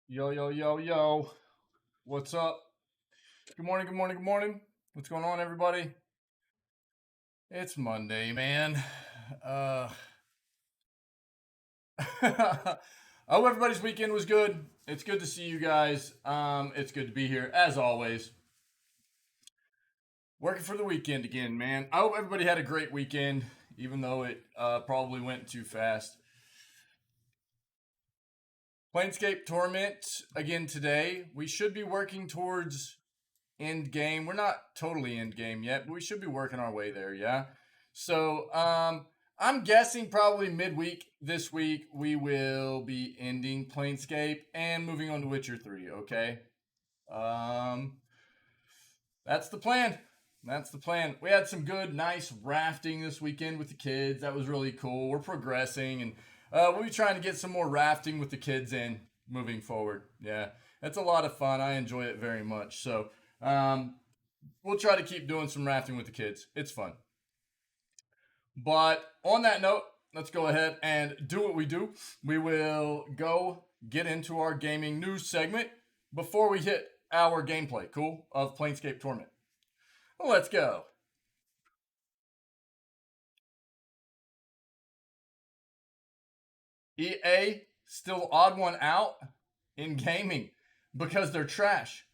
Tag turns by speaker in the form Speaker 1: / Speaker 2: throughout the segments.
Speaker 1: Yo, yo, yo, yo. What's up? Good morning, good morning, good morning. What's going on, everybody? It's Monday, man. I hope everybody's weekend was good. It's good to see you guys. It's good to be here, as always. Working for the weekend again, man. I hope everybody had a great weekend, even though it probably went too fast. Planescape Torment again today. We should be working towards end game. We're not totally end game yet, but we should be working our way there, yeah? So, I'm guessing probably midweek this week we will be ending Planescape and moving on to Witcher 3, okay? That's the plan. That's the plan. We had some good, nice rafting this weekend with the kids. That was really cool. We're progressing, and we'll be trying to get some more rafting with the kids in moving forward. Yeah, that's a lot of fun. I enjoy it very much. So, we'll try to keep doing some rafting with the kids. It's fun. But on that note, let's go ahead and do what we do. We will go get into our gaming news segment before we hit our gameplay, cool, of Planescape Torment. Let's go. EA still odd one out in gaming because they're trash.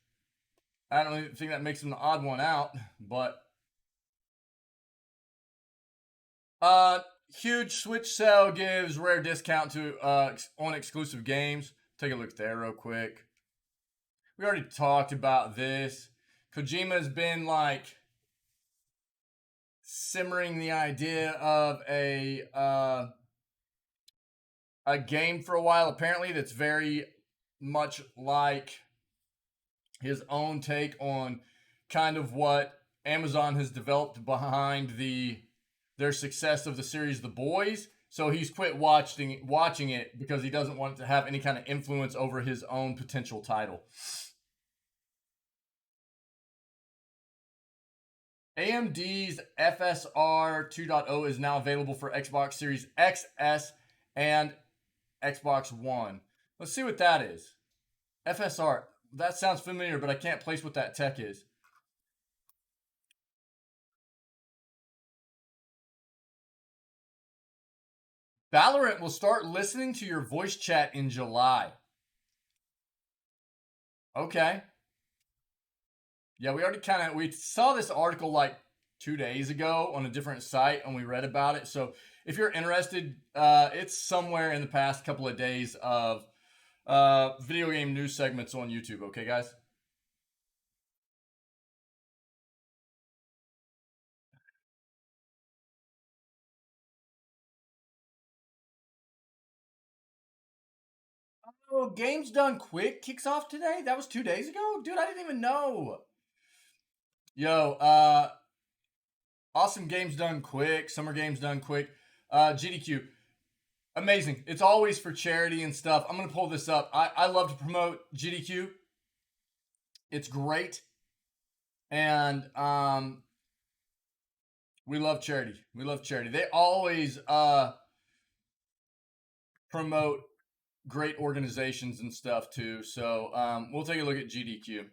Speaker 1: I don't even think that makes them the odd one out, but huge Switch sale gives rare discount to on exclusive games. Take a look there real quick. We already talked about this. Kojima's been like simmering the idea of a game for a while. Apparently, that's very much like his own take on kind of what Amazon has developed behind their success of the series The Boys. So he's quit watching it because he doesn't want it to have any kind of influence over his own potential title. AMD's FSR 2.0 is now available for Xbox Series XS and Xbox One. Let's see what that is. FSR. That sounds familiar, but I can't place what that tech is. Valorant will start listening to your voice chat in July. Okay. Yeah, we saw this article like 2 days ago on a different site and we read about it. So if you're interested, it's somewhere in the past couple of days of video game news segments on YouTube. Okay, guys? Oh, Games Done Quick kicks off today? That was 2 days ago? Dude, I didn't even know. Yo, awesome Games Done Quick, Summer Games Done Quick, GDQ. Amazing. It's always for charity and stuff. I'm going to pull this up. I love to promote GDQ. It's great. And we love charity. We love charity. They always promote great organizations and stuff too. So we'll take a look at GDQ.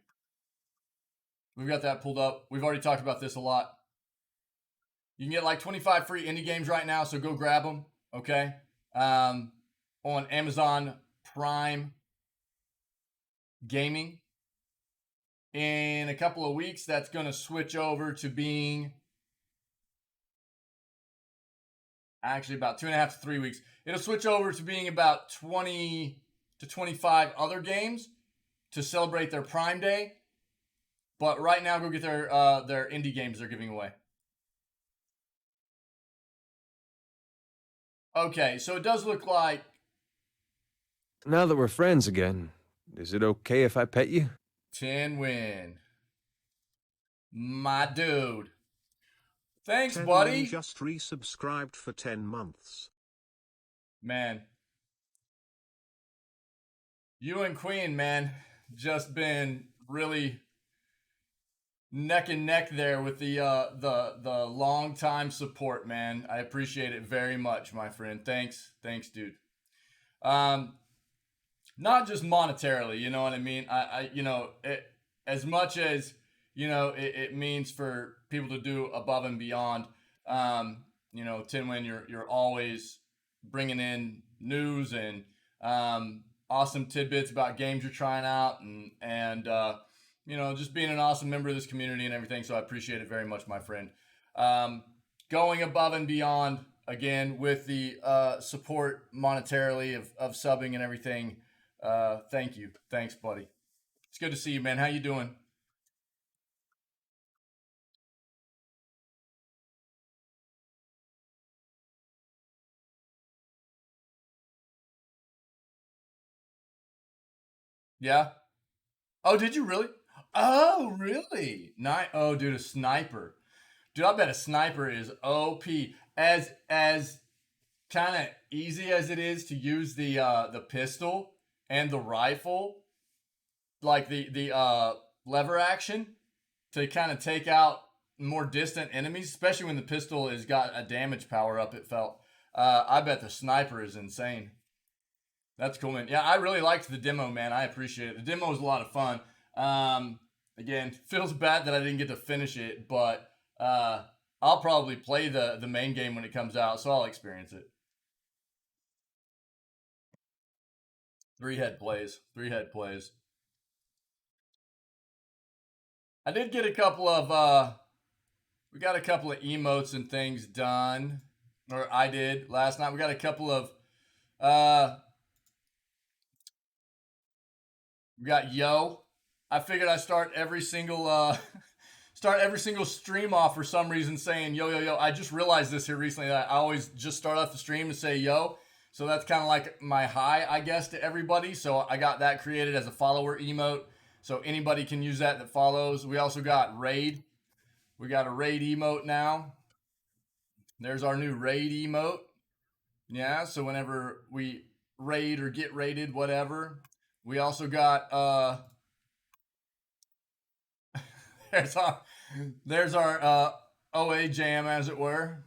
Speaker 1: We've got that pulled up. We've already talked about this a lot. You can get like 25 free indie games right now, so go grab them, okay? On Amazon Prime Gaming. In a couple of weeks, that's going to switch over to being actually about 2.5 to 3 weeks. It'll switch over to being about 20 to 25 other games to celebrate their Prime Day. But right now, go get their indie games they're giving away. Okay, so it does look like...
Speaker 2: Now that we're friends again, is it okay if I pet you?
Speaker 1: 10 win. My dude. Thanks,
Speaker 3: Ted
Speaker 1: buddy.
Speaker 3: Lynn just resubscribed for 10 months.
Speaker 1: Man. You and Queen, man, just been really neck and neck there with the long time support, man. I appreciate it very much, my friend. Thanks, dude. not just monetarily, you know what I mean? As much as it means for people to do above and beyond. Tinwin, you're always bringing in news and awesome tidbits about games you're trying out, and just being an awesome member of this community and everything. So I appreciate it very much, my friend. Going above and beyond again with the support monetarily of subbing and everything. Thank you. Thanks, buddy. It's good to see you, man. How you doing? Yeah. Oh, did you really? Oh, really? Oh, dude, a sniper. Dude, I bet a sniper is OP. As kind of easy as it is to use the pistol and the rifle, like the lever action to kind of take out more distant enemies, especially when the pistol has got a damage power up. It felt. I bet the sniper is insane. That's cool, man. Yeah, I really liked the demo, man. I appreciate it. The demo was a lot of fun. Again, feels bad that I didn't get to finish it, but I'll probably play the main game when it comes out, so I'll experience it. Three head plays. I did get a couple of we got a couple of emotes and things done, or I did last night. We got a couple of we got yo. I figured I'd start every single stream off for some reason saying yo yo yo. I just realized this here recently that I always just start off the stream to say yo. So that's kind of like my hi, I guess, to everybody. So I got that created as a follower emote. So anybody can use that follows. We also got raid. We got a raid emote now. There's our new raid emote. Yeah, so whenever we raid or get raided, whatever. We also got there's our OA jam, as it were.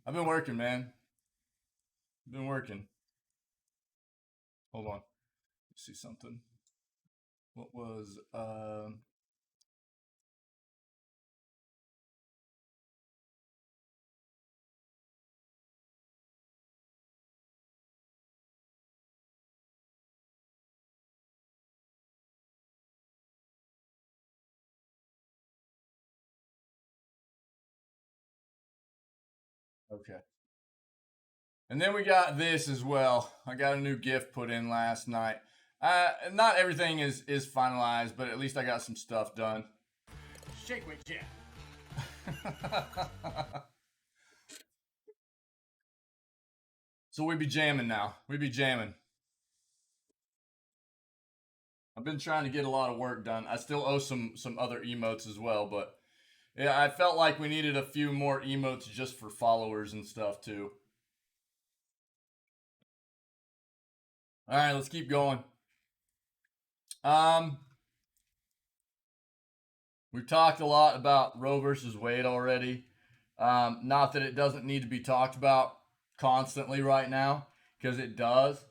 Speaker 1: I've been working, man. Been working. Hold on. Let's see something. What was okay. And then we got this as well. I got a new GIF put in last night. Not everything is finalized, but at least I got some stuff done. Shake with Jeff. So we be jamming now. We be jamming. I've been trying to get a lot of work done. I still owe some other emotes as well, but yeah, I felt like we needed a few more emotes just for followers and stuff too. All right, let's keep going. We've talked a lot about Roe versus Wade already. Not that it doesn't need to be talked about constantly right now, because it does.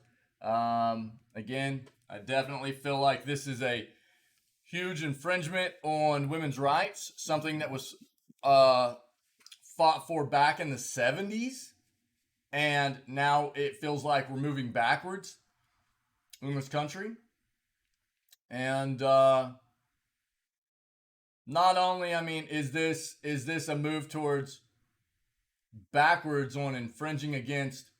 Speaker 1: Again, I definitely feel like this is a huge infringement on women's rights, something that was fought for back in the 70s, and now it feels like we're moving backwards in this country. And not only, I mean, is this a move towards backwards on infringing against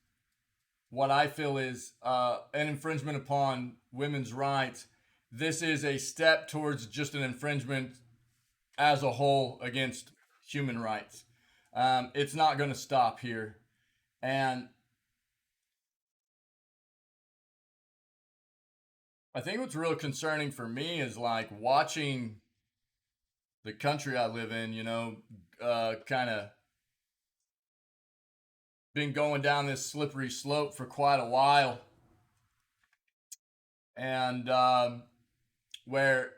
Speaker 1: what I feel is an infringement upon women's rights. This is a step towards just an infringement as a whole against human rights. It's not going to stop here. And I think what's real concerning for me is like watching the country I live in, kind of been going down this slippery slope for quite a while. And where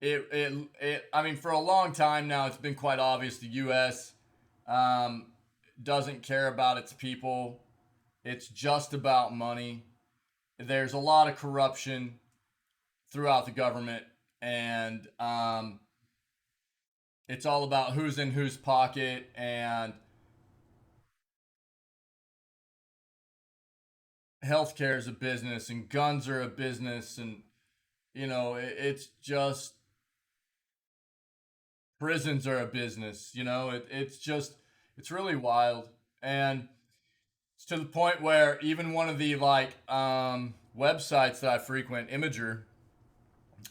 Speaker 1: I mean, for a long time now, it's been quite obvious the U.S. doesn't care about its people. It's just about money. There's a lot of corruption throughout the government, and it's all about who's in whose pocket. And healthcare is a business, and guns are a business, and it's just prisons are a business. It's really wild, and it's to the point where even one of the websites that I frequent, Imager,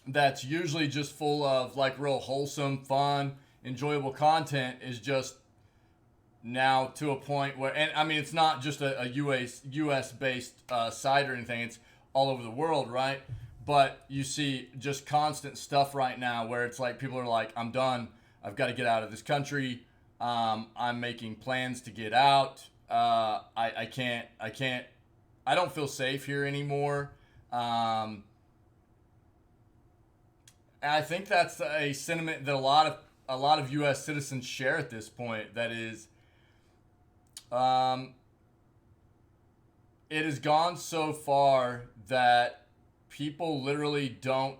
Speaker 1: that's usually just full of like real wholesome, fun, enjoyable content, is just now to a point where, and I mean, it's not just a US based site or anything, it's all over the world, right? But you see just constant stuff right now where it's like people are like, I'm done, I've got to get out of this country, I'm making plans to get out, I can't, I don't feel safe here anymore. And I think that's a sentiment that a lot of U.S. citizens share at this point. That is, um, it has gone so far that people literally don't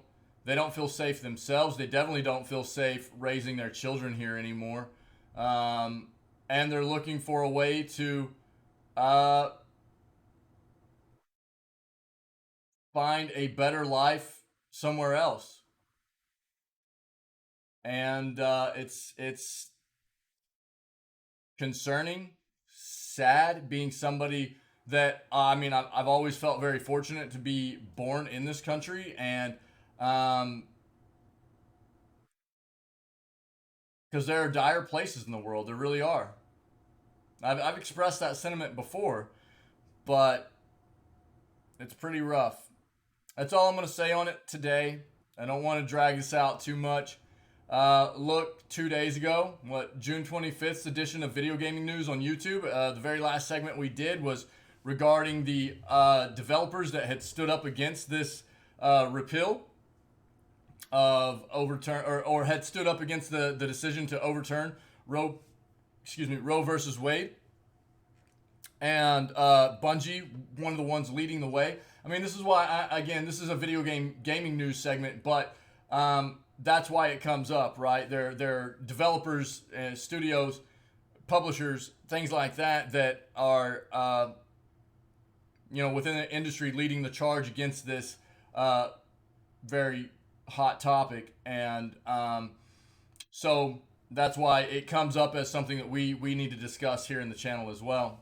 Speaker 1: feel safe themselves. They definitely don't feel safe raising their children here anymore, um, and they're looking for a way to uh, find a better life somewhere else. And it's concerning, sad, being somebody that I mean, I've always felt very fortunate to be born in this country, and um, because there are dire places in the world, there really are. I've expressed that sentiment before, but it's pretty rough. That's all I'm going to say on it today. I don't want to drag this out too much. Look, 2 days ago, June 25th edition of Video Gaming News on YouTube. The very last segment we did was regarding the developers that had stood up against this repeal of overturn, or had stood up against the decision to overturn Roe versus Wade. And Bungie, one of the ones leading the way. I mean, this is why, again, this is a gaming news segment, but that's why it comes up, right? They're developers, studios, publishers, things like that that are, within the industry leading the charge against this very hot topic. And so that's why it comes up as something that we need to discuss here in the channel as well.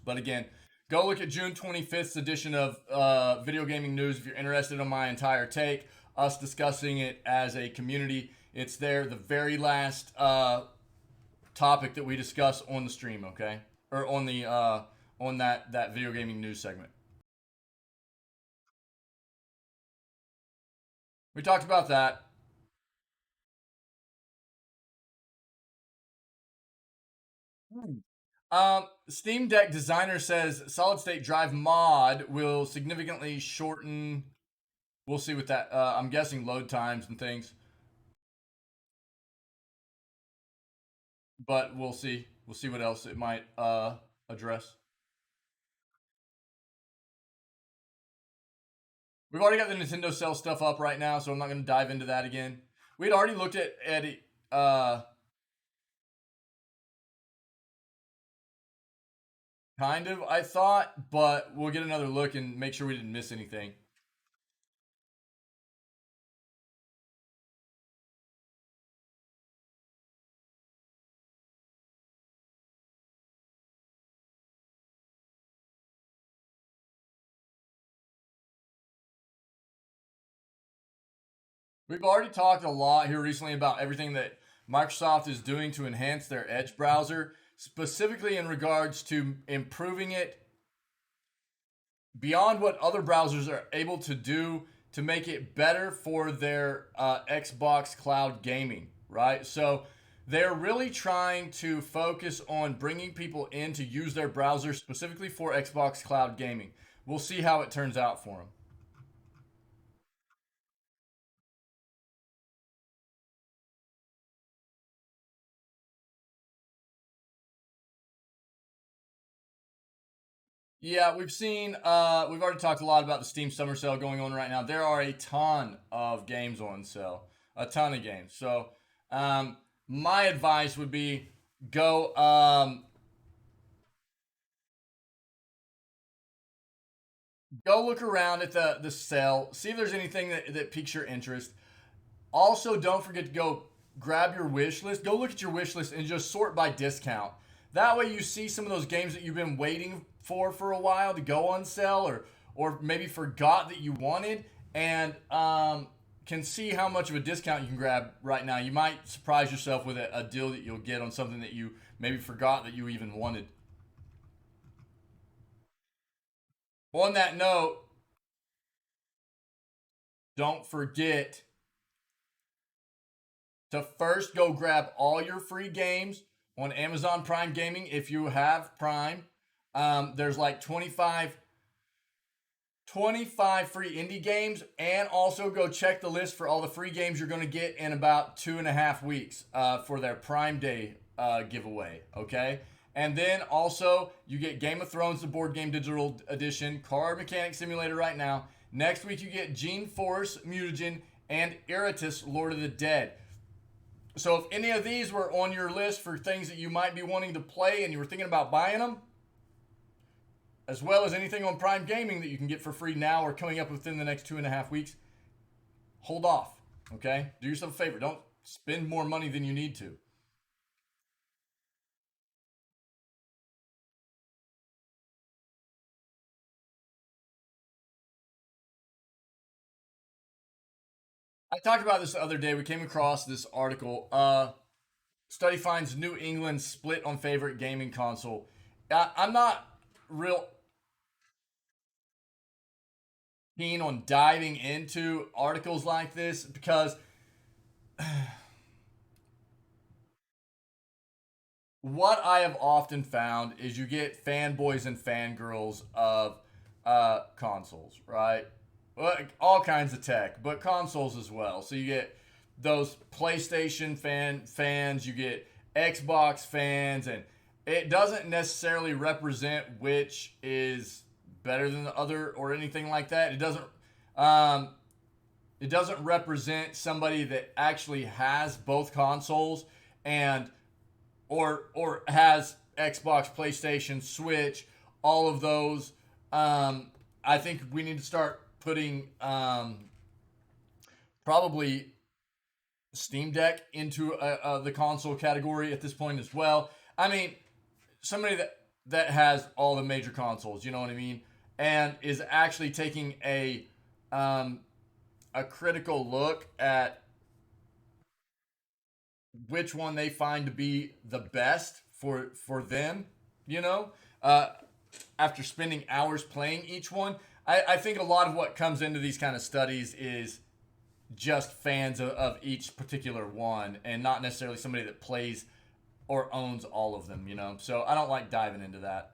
Speaker 1: But again, go look at June 25th edition of Video Gaming News if you're interested in my entire take, us discussing it as a community. It's there, the very last topic that we discuss on the stream, okay? Or on the on that Video Gaming News segment. We talked about that. Steam Deck designer says solid state drive mod will significantly shorten. We'll see with that. I'm guessing load times and things, but we'll see. We'll see what else it might address. We've already got the Nintendo Cell stuff up right now, so I'm not going to dive into that again. We'd already looked at it. Kind of, I thought, but we'll get another look and make sure we didn't miss anything. We've already talked a lot here recently about everything that Microsoft is doing to enhance their Edge browser, specifically in regards to improving it beyond what other browsers are able to do to make it better for their Xbox cloud gaming, right? So they're really trying to focus on bringing people in to use their browser specifically for Xbox cloud gaming. We'll see how it turns out for them. Yeah, we've already talked a lot about the Steam Summer Sale going on right now. There are a ton of games on sale, a ton of games. So, um, my advice would be go, go look around at the sale, see if there's anything that piques your interest. Also, don't forget to go grab your wish list. Go look at your wish list and just sort by discount. That way, you see some of those games that you've been waiting for a while to go on sale, or maybe forgot that you wanted, and can see how much of a discount you can grab right now. You might surprise yourself with a deal that you'll get on something that you maybe forgot that you even wanted. On that note, don't forget to first go grab all your free games on Amazon Prime Gaming if you have Prime. There's like 25 free indie games, and also go check the list for all the free games you're going to get in about 2.5 weeks for their Prime Day giveaway. Okay. And then also, you get Game of Thrones, the board game digital edition, Car Mechanic Simulator right now. Next week, you get Gene Force, Mutagen, and Iratus, Lord of the Dead. So if any of these were on your list for things that you might be wanting to play and you were thinking about buying them, as well as anything on Prime Gaming that you can get for free now or coming up within the next 2.5 weeks, hold off. Okay? Do yourself a favor. Don't spend more money than you need to. I talked about this the other day. We came across this article. Study finds New England split on favorite gaming console. I'm not real keen on diving into articles like this because what I have often found is you get fanboys and fangirls of consoles, right? Well, all kinds of tech, but consoles as well. So you get those PlayStation fans, you get Xbox fans, and it doesn't necessarily represent which is better than the other or anything like that. Um, it doesn't represent somebody that actually has both consoles and or has Xbox, PlayStation, Switch, all of those. I think we need to start putting probably Steam Deck into the console category at this point as well. I mean, somebody that has all the major consoles, you know what I mean, and is actually taking a critical look at which one they find to be the best for them, you know, uh, after spending hours playing each one. I think a lot of what comes into these kind of studies is just fans of each particular one and not necessarily somebody that plays or owns all of them, you know. So I don't like diving into that.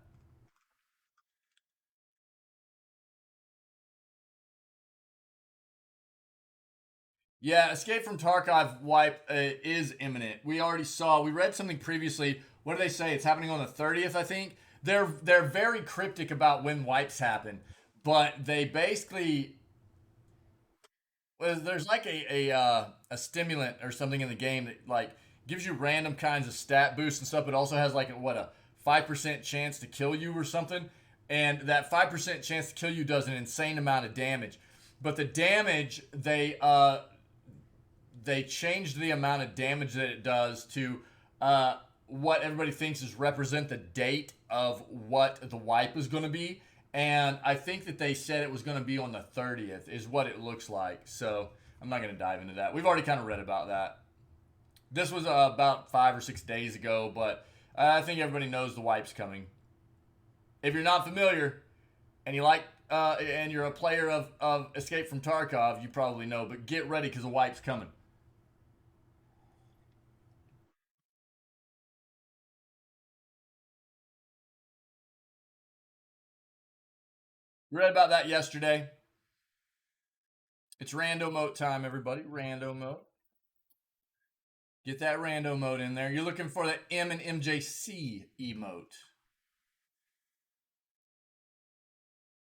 Speaker 1: Yeah, Escape from Tarkov wipe is imminent. We read something previously. What do they say? It's happening on the 30th, I think. They're very cryptic about when wipes happen, but they basically there's like a stimulant or something in the game that like gives you random kinds of stat boosts and stuff, but also has like a 5% chance to kill you or something, and that 5% chance to kill you does an insane amount of damage. But the damage they changed the amount of damage that it does to what everybody thinks is represent the date of what the wipe is going to be. And I think that they said it was going to be on the 30th, is what it looks like. So I'm not going to dive into that. We've already kind of read about that. This was about 5 or 6 days ago, but I think everybody knows the wipe's coming. If you're not familiar and and you're a player of Escape from Tarkov, you probably know. But get ready because the wipe's coming. We read about that yesterday. It's rando mode time, everybody. Rando mode. Get that rando mode in there. You're looking for the M and MJC emote.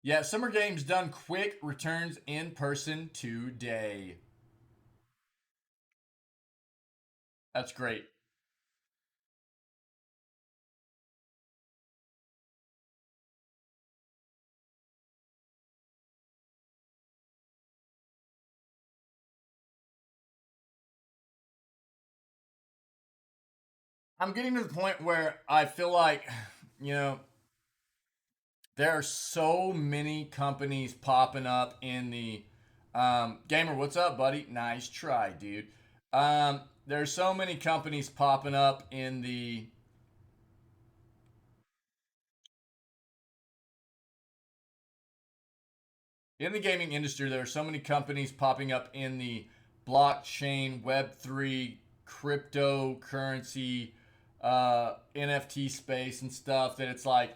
Speaker 1: Yeah, Summer Games Done Quick returns in person today. That's great. I'm getting to the point where I feel like, you know, there are so many companies popping up in the gamer. What's up, buddy? Nice try, dude. There's so many companies popping up in the gaming industry. There are so many companies popping up in the blockchain, Web3, cryptocurrency, NFT space and stuff that it's like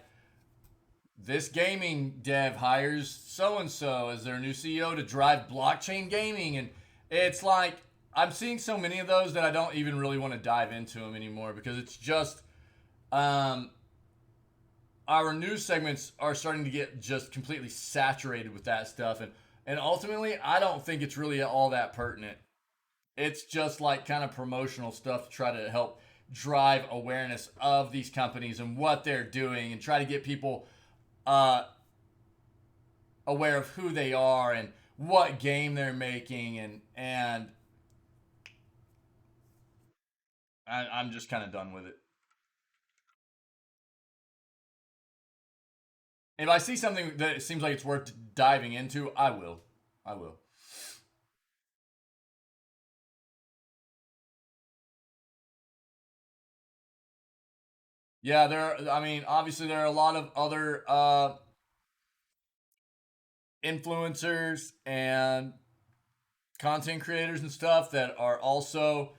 Speaker 1: this gaming dev hires so and so as their new CEO to drive blockchain gaming, and it's like I'm seeing so many of those that I don't even really want to dive into them anymore because it's just um, our news segments are starting to get just completely saturated with that stuff, and ultimately I don't think it's really all that pertinent. It's just like kind of promotional stuff to try to help drive awareness of these companies and what they're doing and try to get people uh, aware of who they are and what game they're making, and I'm just kind of done with it. If I see something that seems like it's worth diving into, I will. I will. Yeah, I mean, obviously there are a lot of other influencers and content creators and stuff that are also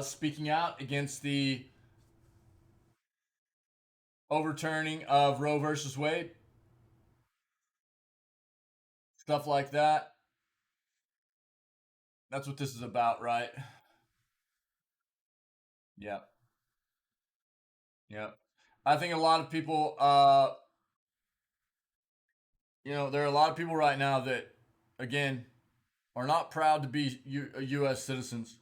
Speaker 1: speaking out against the overturning of Roe versus Wade, stuff like that. That's what this is about, right? Yeah, yeah. I think a lot of people, there are a lot of people right now that, again, are not proud to be U.S. citizens.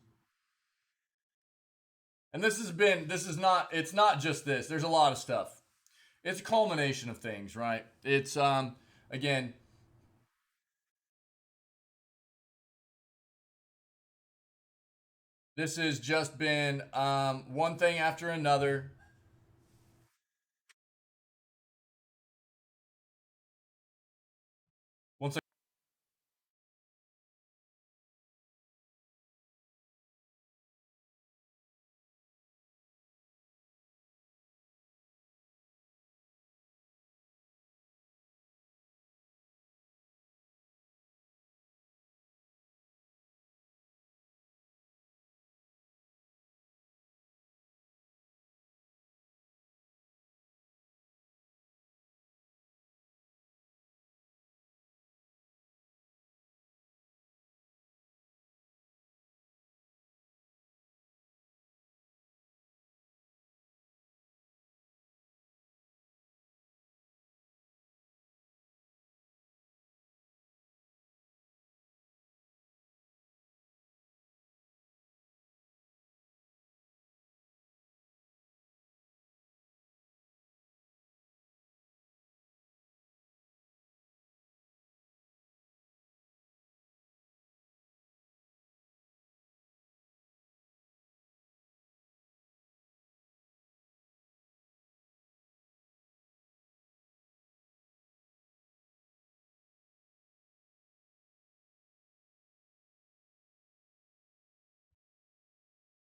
Speaker 1: And this is not, it's not just this. There's a lot of stuff. It's a culmination of things, right? It's, again, this has just been one thing after another. Once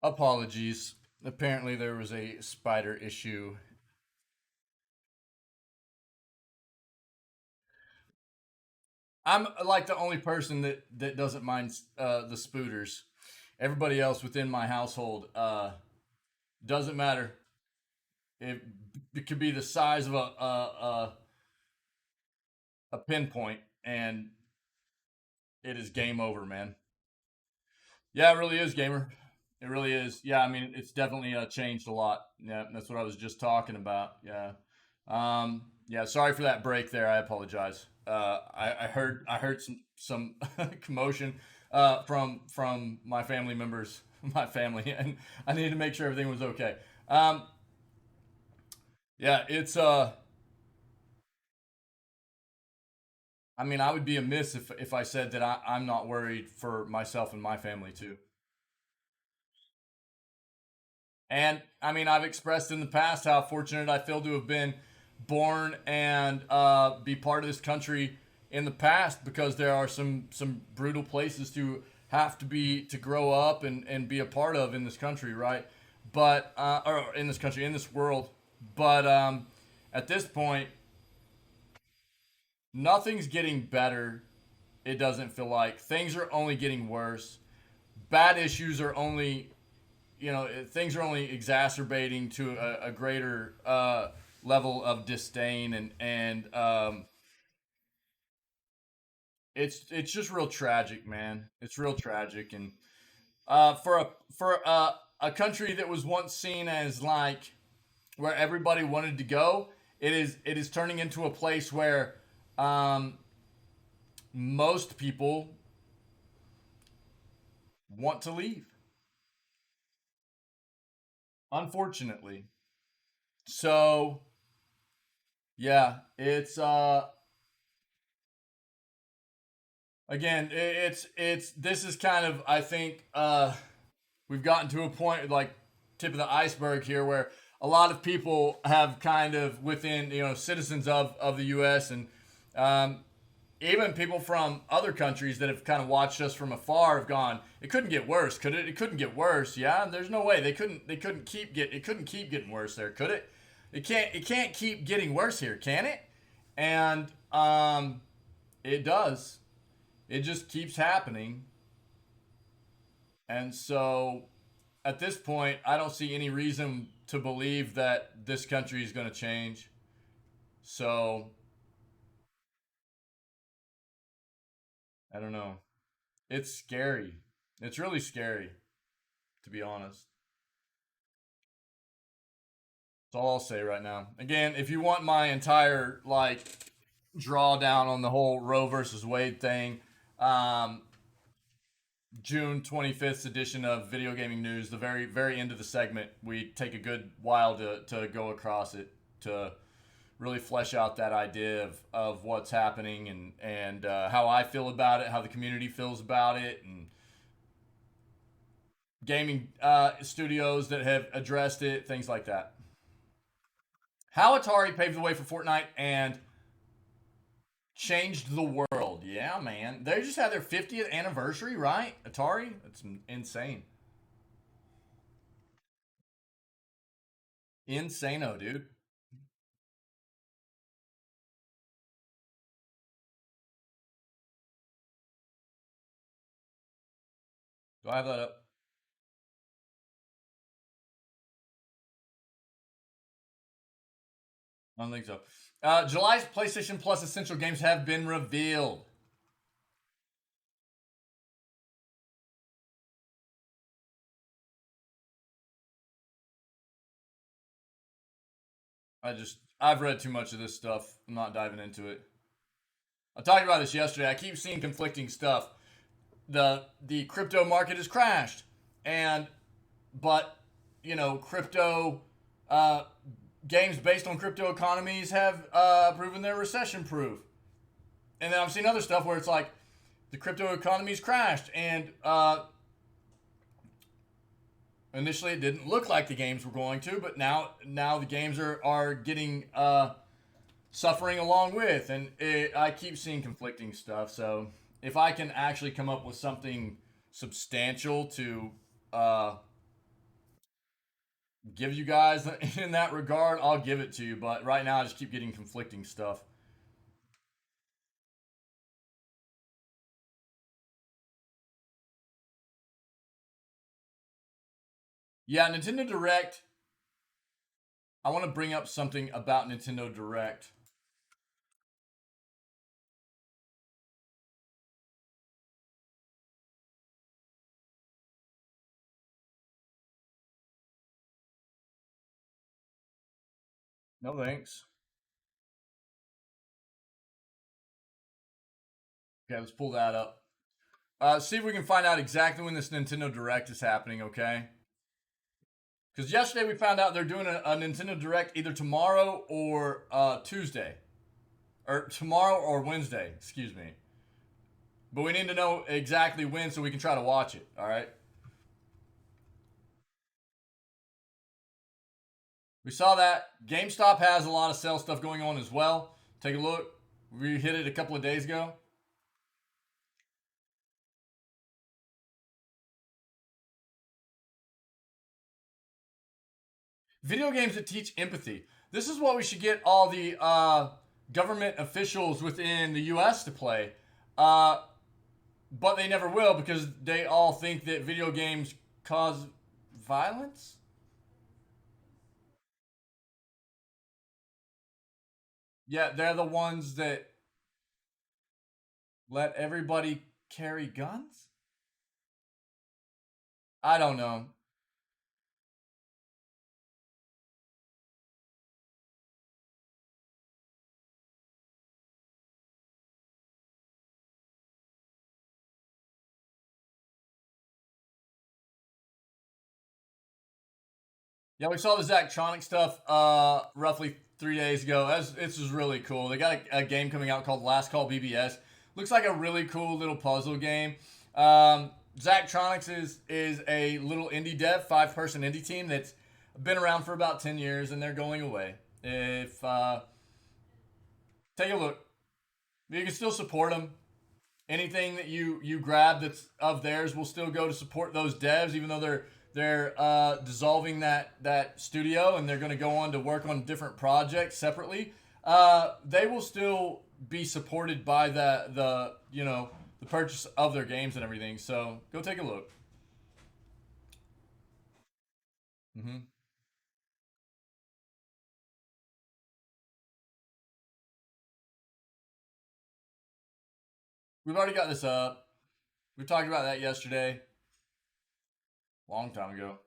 Speaker 1: apologies. Apparently, there was a spider issue. I'm like the only person that doesn't mind the spooters. Everybody else within my household doesn't matter. It, it could be the size of a pinpoint, and it is game over, man. Yeah, it really is, gamer. It really is. Yeah, I mean, it's definitely changed a lot. Yeah, that's what I was just talking about. Yeah. Yeah, sorry for that break there. I apologize. I heard some commotion from my family members, my family, and I needed to make sure everything was okay. Um, yeah, it's I mean, I would be amiss if I said that I'm not worried for myself and my family too. And I mean, I've expressed in the past how fortunate I feel to have been born and be part of this country in the past, because there are some brutal places to have to be to grow up and be a part of in this country, right? But or in this country, in this world. But at this point, nothing's getting better. It doesn't feel like things are only getting worse. Bad issues are only, things are only exacerbating to a greater level of disdain, and it's just real tragic, man. It's real tragic, and for a country that was once seen as like where everybody wanted to go, it is turning into a place where um, most people want to leave, unfortunately. So yeah, it's again, it's this is kind of, I think, we've gotten to a point like tip of the iceberg here, where a lot of people have kind of within, citizens of the U.S. and um, even people from other countries that have kind of watched us from afar have gone, it couldn't get worse, could it? It couldn't get worse. Yeah, there's no way it couldn't keep getting worse there, could it? It can't keep getting worse here, can it? And it does. It just keeps happening. And so at this point, I don't see any reason to believe that this country is going to change. So I don't know. It's scary. It's really scary, to be honest. That's all I'll say right now. Again, if you want my entire like drawdown on the whole Roe versus Wade thing, um, June 25th edition of Video Gaming News, the very end of the segment, we take a good while to go across it to really flesh out that idea of what's happening, and how I feel about it, how the community feels about it, and gaming studios that have addressed it, things like that. How Atari paved the way for Fortnite and changed the world. Yeah, man. They just had their 50th anniversary, right? Atari? That's insane. Insano, dude. Do I have that up? I don't think so. July's PlayStation Plus Essential Games have been revealed. I've read too much of this stuff. I'm not diving into it. I talked about this yesterday. I keep seeing conflicting stuff. The crypto market has crashed, and but crypto uh, games based on crypto economies have proven they're recession proof. And then I've seen other stuff where it's like the crypto economy's crashed, and initially it didn't look like the games were going to, but now the games are getting suffering along with, and I keep seeing conflicting stuff. So if I can actually come up with something substantial to give you guys in that regard, I'll give it to you. But right now, I just keep getting conflicting stuff. Yeah, Nintendo Direct. I want to bring up something about Nintendo Direct. No thanks. Okay, let's pull that up. See if we can find out exactly when this Nintendo Direct is happening, okay? Because yesterday we found out they're doing a Nintendo Direct either tomorrow or Tuesday. Or tomorrow or Wednesday, excuse me. But we need to know exactly when so we can try to watch it, alright? We saw that. GameStop has a lot of sale stuff going on as well. Take a look. We hit it a couple of days ago. Video games that teach empathy. This is what we should get all the government officials within the U.S. to play. But they never will because they all think that video games cause violence. Yeah, they're the ones that let everybody carry guns? I don't know. Yeah, we saw the Zachtronic stuff roughly 3 days ago. This is really cool. They got a game coming out called Last Call BBS. Looks like a really cool little puzzle game. Zachtronics is a little indie dev, 5-person indie team that's been around for about 10 years, and they're going away. If take a look, you can still support them. Anything that you grab that's of theirs will still go to support those devs, even though they're dissolving that studio and they're going to go on to work on different projects separately. They will still be supported by the purchase of their games and everything. So go take a look. Mm-hmm. We've already got this up. We talked about that yesterday, long time ago.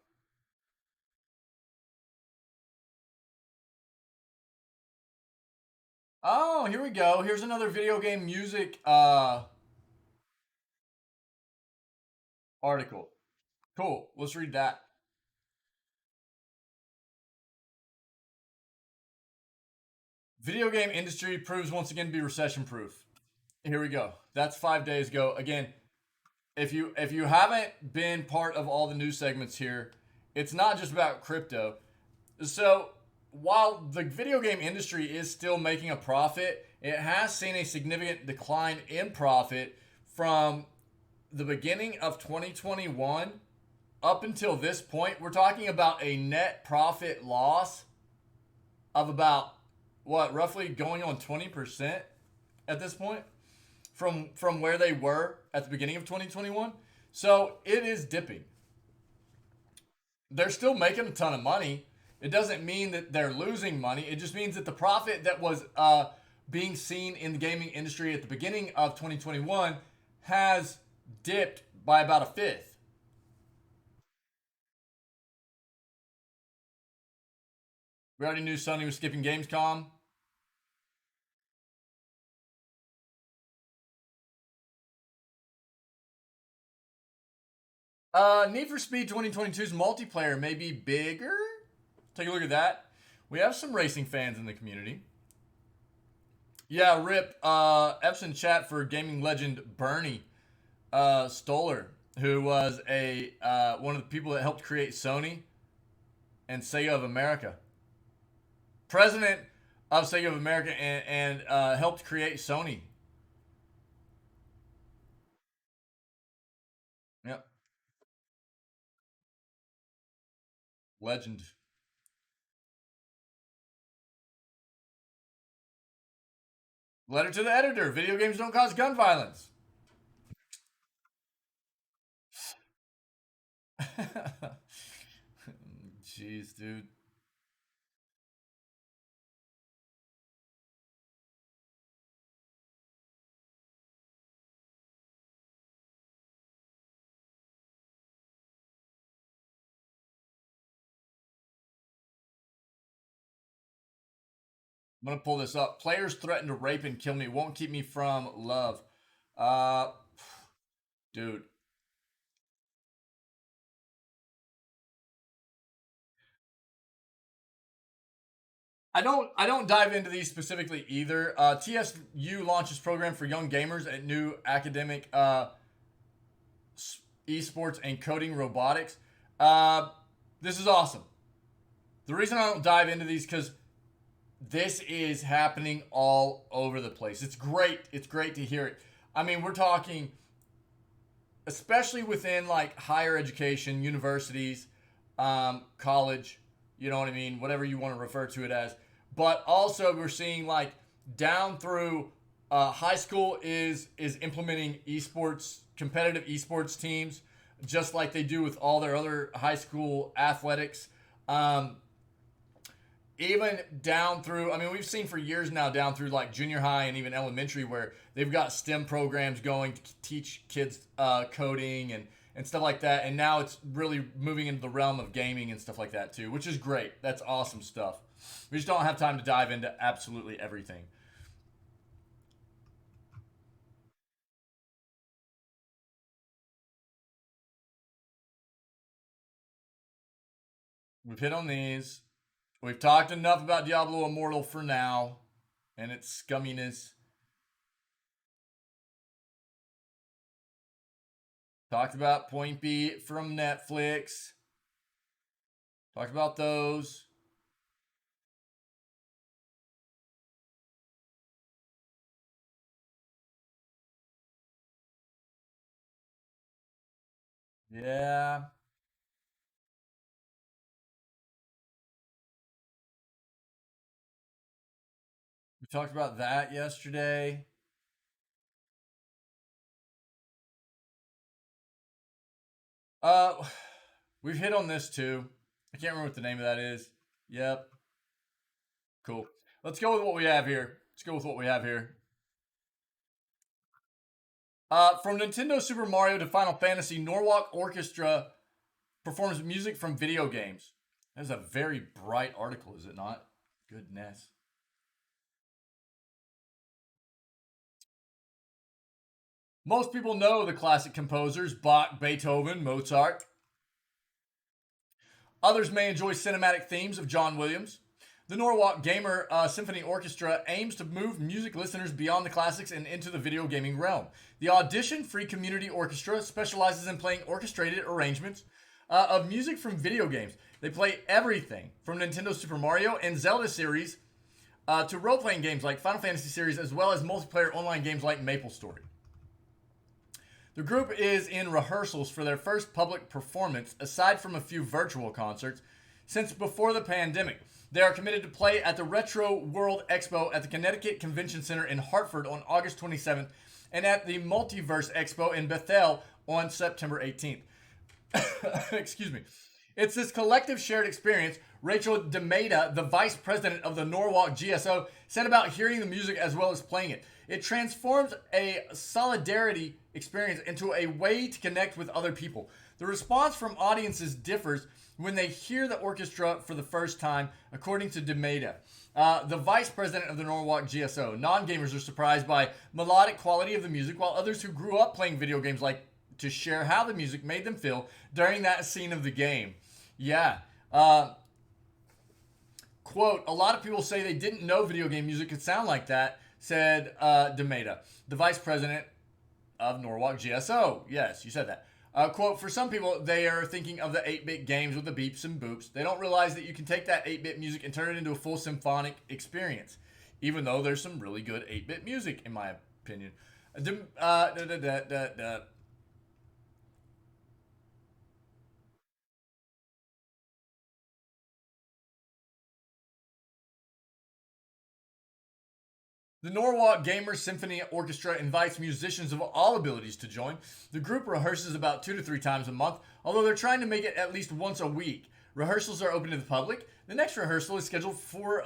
Speaker 1: Oh, here we go. Here's another video game music article. Cool. Let's read that. Video game industry proves once again to be recession proof. Here we go. That's 5 days ago. Again, if you haven't been part of all the news segments here, it's not just about crypto. So while the video game industry is still making a profit, it has seen a significant decline in profit from the beginning of 2021 up until this point. We're talking about a net profit loss of about what, roughly going on 20% at this point from where they were at the beginning of 2021. So it is dipping. They're still making a ton of money. It doesn't mean that they're losing money. It just means that the profit that was being seen in the gaming industry at the beginning of 2021 has dipped by about a fifth. We already knew Sony was skipping Gamescom. Need for Speed 2022's multiplayer may be bigger. Take a look at that. We have some racing fans in the community. Yeah, rip Epson chat for gaming legend Bernie Stoller, who was a one of the people that helped create Sony and Sega of America. President of Sega of America and helped create Sony. Yep. Legend. Letter to the editor. Video games don't cause gun violence. Jeez, dude. I'm gonna pull this up. Players threaten to rape and kill me. Won't keep me from love. Uh, dude. I don't dive into these specifically either. TSU launches program for young gamers at new academic esports and coding robotics. Uh, this is awesome. The reason I don't dive into these because this is happening all over the place. It's great. It's great to hear it. I mean, we're talking, especially within like higher education, universities, college. You know what I mean? Whatever you want to refer to it as. But also, we're seeing like down through high school is implementing esports, competitive esports teams, just like they do with all their other high school athletics. Um, Even down through, I mean, we've seen for years now down through like junior high and even elementary where they've got STEM programs going to teach kids coding and stuff like that. And now it's really moving into the realm of gaming and stuff like that too, which is great. That's awesome stuff. We just don't have time to dive into absolutely everything. We've hit on these. We've talked enough about Diablo Immortal for now and its scumminess. Talked about Point B from Netflix. Talked about those. Yeah. We talked about that yesterday. Uh, we've hit on this too. I can't remember what the name of that is. Yep. Cool. Let's go with what we have here. Let's go with what we have here. From Nintendo Super Mario to Final Fantasy, Norwalk Orchestra performs music from video games. That is a very bright article, is it not? Goodness. Most people know the classic composers Bach, Beethoven, Mozart. Others may enjoy cinematic themes of John Williams. The Norwalk Gamer Symphony Orchestra aims to move music listeners beyond the classics and into the video gaming realm. The audition free community orchestra specializes in playing orchestrated arrangements of music from video games. They play everything from Nintendo Super Mario and Zelda series to role playing games like Final Fantasy series, as well as multiplayer online games like MapleStory. The group is in rehearsals for their first public performance, aside from a few virtual concerts, since before the pandemic. They are committed to play at the Retro World Expo at the Connecticut Convention Center in Hartford on August 27th and at the Multiverse Expo in Bethel on September 18th. Excuse me. It's this collective shared experience, Rachel DeMeda, the vice president of the Norwalk GSO, said about hearing the music as well as playing it. It transforms a solidarity experience into a way to connect with other people. The response from audiences differs when they hear the orchestra for the first time, according to DeMeda, the vice president of the Norwalk GSO. Non-gamers are surprised by melodic quality of the music, while others who grew up playing video games like to share how the music made them feel during that scene of the game. Yeah. Quote, a lot of people say they didn't know video game music could sound like that, said DeMeda, the vice president of Norwalk GSO. Yes, you said that. Quote, for some people, they are thinking of the 8-bit games with the beeps and boops. They don't realize that you can take that 8-bit music and turn it into a full symphonic experience, even though there's some really good 8-bit music, in my opinion. The Norwalk Gamer Symphony Orchestra invites musicians of all abilities to join. The group rehearses about 2 to 3 times a month, although they're trying to make it at least once a week. Rehearsals are open to the public. The next rehearsal is scheduled for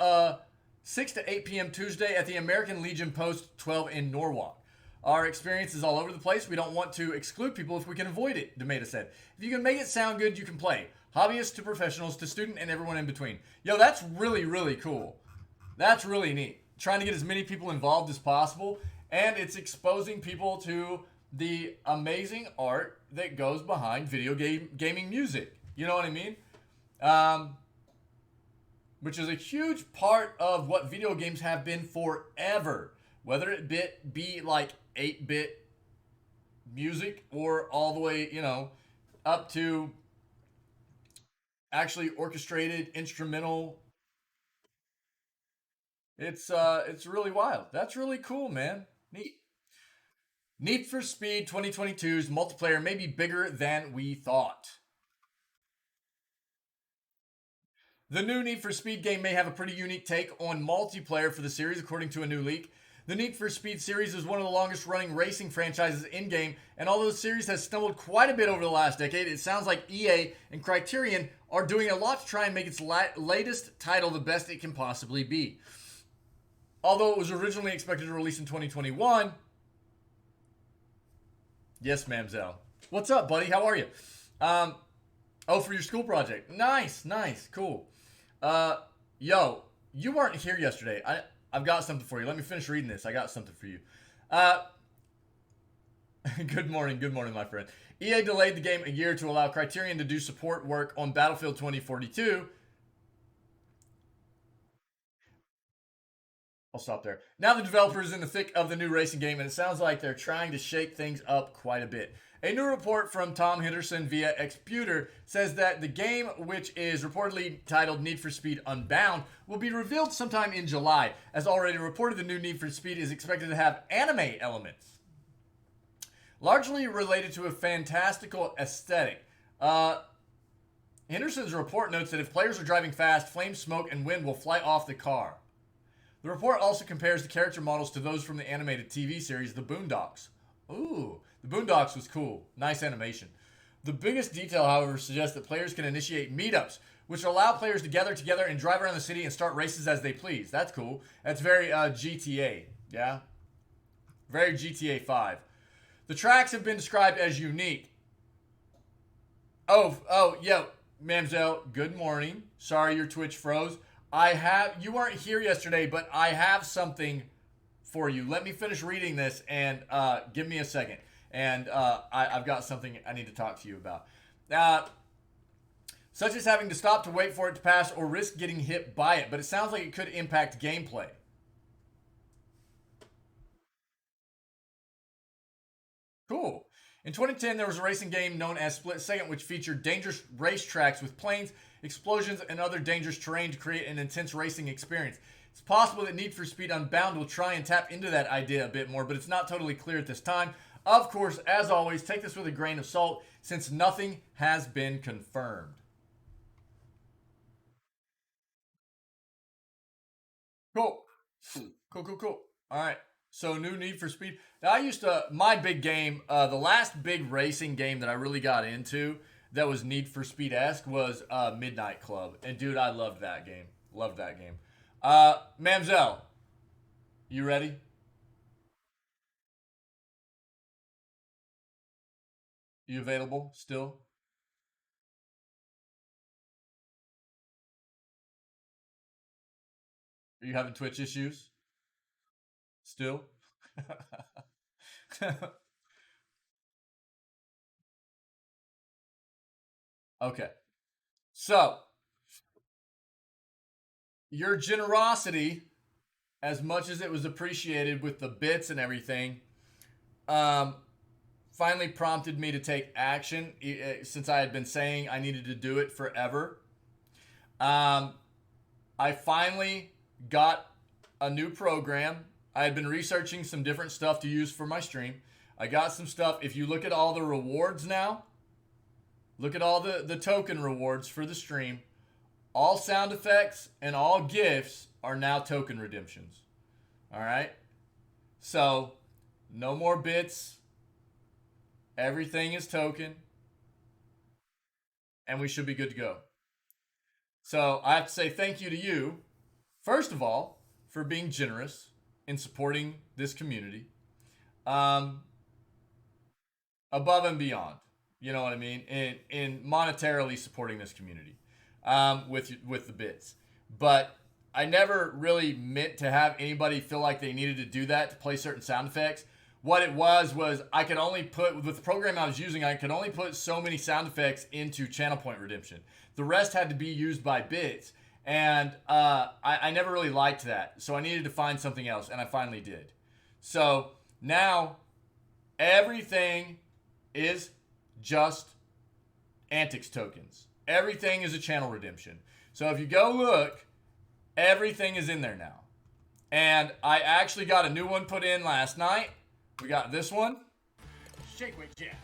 Speaker 1: 6 to 8 p.m. Tuesday at the American Legion Post 12 in Norwalk. Our experience is all over the place. We don't want to exclude people if we can avoid it, DeMeda said. If you can make it sound good, you can play. Hobbyists to professionals to student and everyone in between. Yo, that's really, really cool. That's really neat. Trying to get as many people involved as possible and it's exposing people to the amazing art that goes behind gaming music. You know what I mean? Um, which is a huge part of what video games have been forever. Whether it be like 8-bit music or all the way, up to actually orchestrated instrumental. It's really wild. That's really cool, man. Neat. Need for Speed 2022's multiplayer may be bigger than we thought. The new Need for Speed game may have a pretty unique take on multiplayer for the series, according to a new leak. The Need for Speed series is one of the longest running racing franchises in game, and although the series has stumbled quite a bit over the last decade, it sounds like EA and Criterion are doing a lot to try and make its latest title the best it can possibly be. Although it was originally expected to release in 2021. Yes, Mamzelle. What's up, buddy? How are you? For your school project. Nice, cool. Yo, you weren't here yesterday. I've got something for you. Let me finish reading this. I got something for you. Good morning, my friend. EA delayed the game a year to allow Criterion to do support work on Battlefield 2042. I'll stop there. Now the developer is in the thick of the new racing game, and it sounds like they're trying to shake things up quite a bit. A new report from Tom Henderson via Xputer says that the game, which is reportedly titled Need for Speed Unbound, will be revealed sometime in July. As already reported, the new Need for Speed is expected to have anime elements, largely related to a fantastical aesthetic. Henderson's report notes that if players are driving fast, flames, smoke, and wind will fly off the car. The report also compares the character models to those from the animated TV series The Boondocks. Ooh, The Boondocks was cool. Nice animation. The biggest detail, however, suggests that players can initiate meetups, which allow players to gather together and drive around the city and start races as they please. That's cool. That's very GTA, yeah? Very GTA 5. The tracks have been described as unique. Yo, Mamzelle, good morning. Sorry your Twitch froze. You weren't here yesterday, but I have something for you. Let me finish reading this and give me a second. And I've got something I need to talk to you about. Such as having to stop to wait for it to pass or risk getting hit by it, but it sounds like it could impact gameplay. Cool. In 2010, there was a racing game known as Split Second, which featured dangerous racetracks with planes, explosions, and other dangerous terrain to create an intense racing experience. It's possible that Need for Speed Unbound will try and tap into that idea a bit more, but it's not totally clear at this time. Of course, as always, take this with a grain of salt, since nothing has been confirmed. Cool. Cool. All right. So, new Need for Speed. My big game, the last big racing game that I really got into that was Need for Speed-esque was Midnight Club. And, dude, I loved that game. Mamzelle, you ready? You available still? Are you having Twitch issues? Still? Okay. So, your generosity, as much as it was appreciated with the bits and everything, finally prompted me to take action since I had been saying I needed to do it forever. I finally got a new program. I had been researching some different stuff to use for my stream. I got some stuff. If you look at all the rewards now, look at all the token rewards for the stream. All sound effects and all GIFs are now token redemptions. All right? So, no more bits. Everything is token. And we should be good to go. So, I have to say thank you to you, first of all, for being generous in supporting this community. Above and beyond. You know what I mean? In monetarily supporting this community with the bits. But I never really meant to have anybody feel like they needed to do that to play certain sound effects. What it was I could only put, with the program I was using, I could only put so many sound effects into channel point redemption. The rest had to be used by bits. And I never really liked that. So I needed to find something else, and I finally did. So now everything is just antics tokens. Everything is a channel redemption. So if you go look, everything is in there now. And I actually got a new one put in last night. We got this one. Shake weight Jack.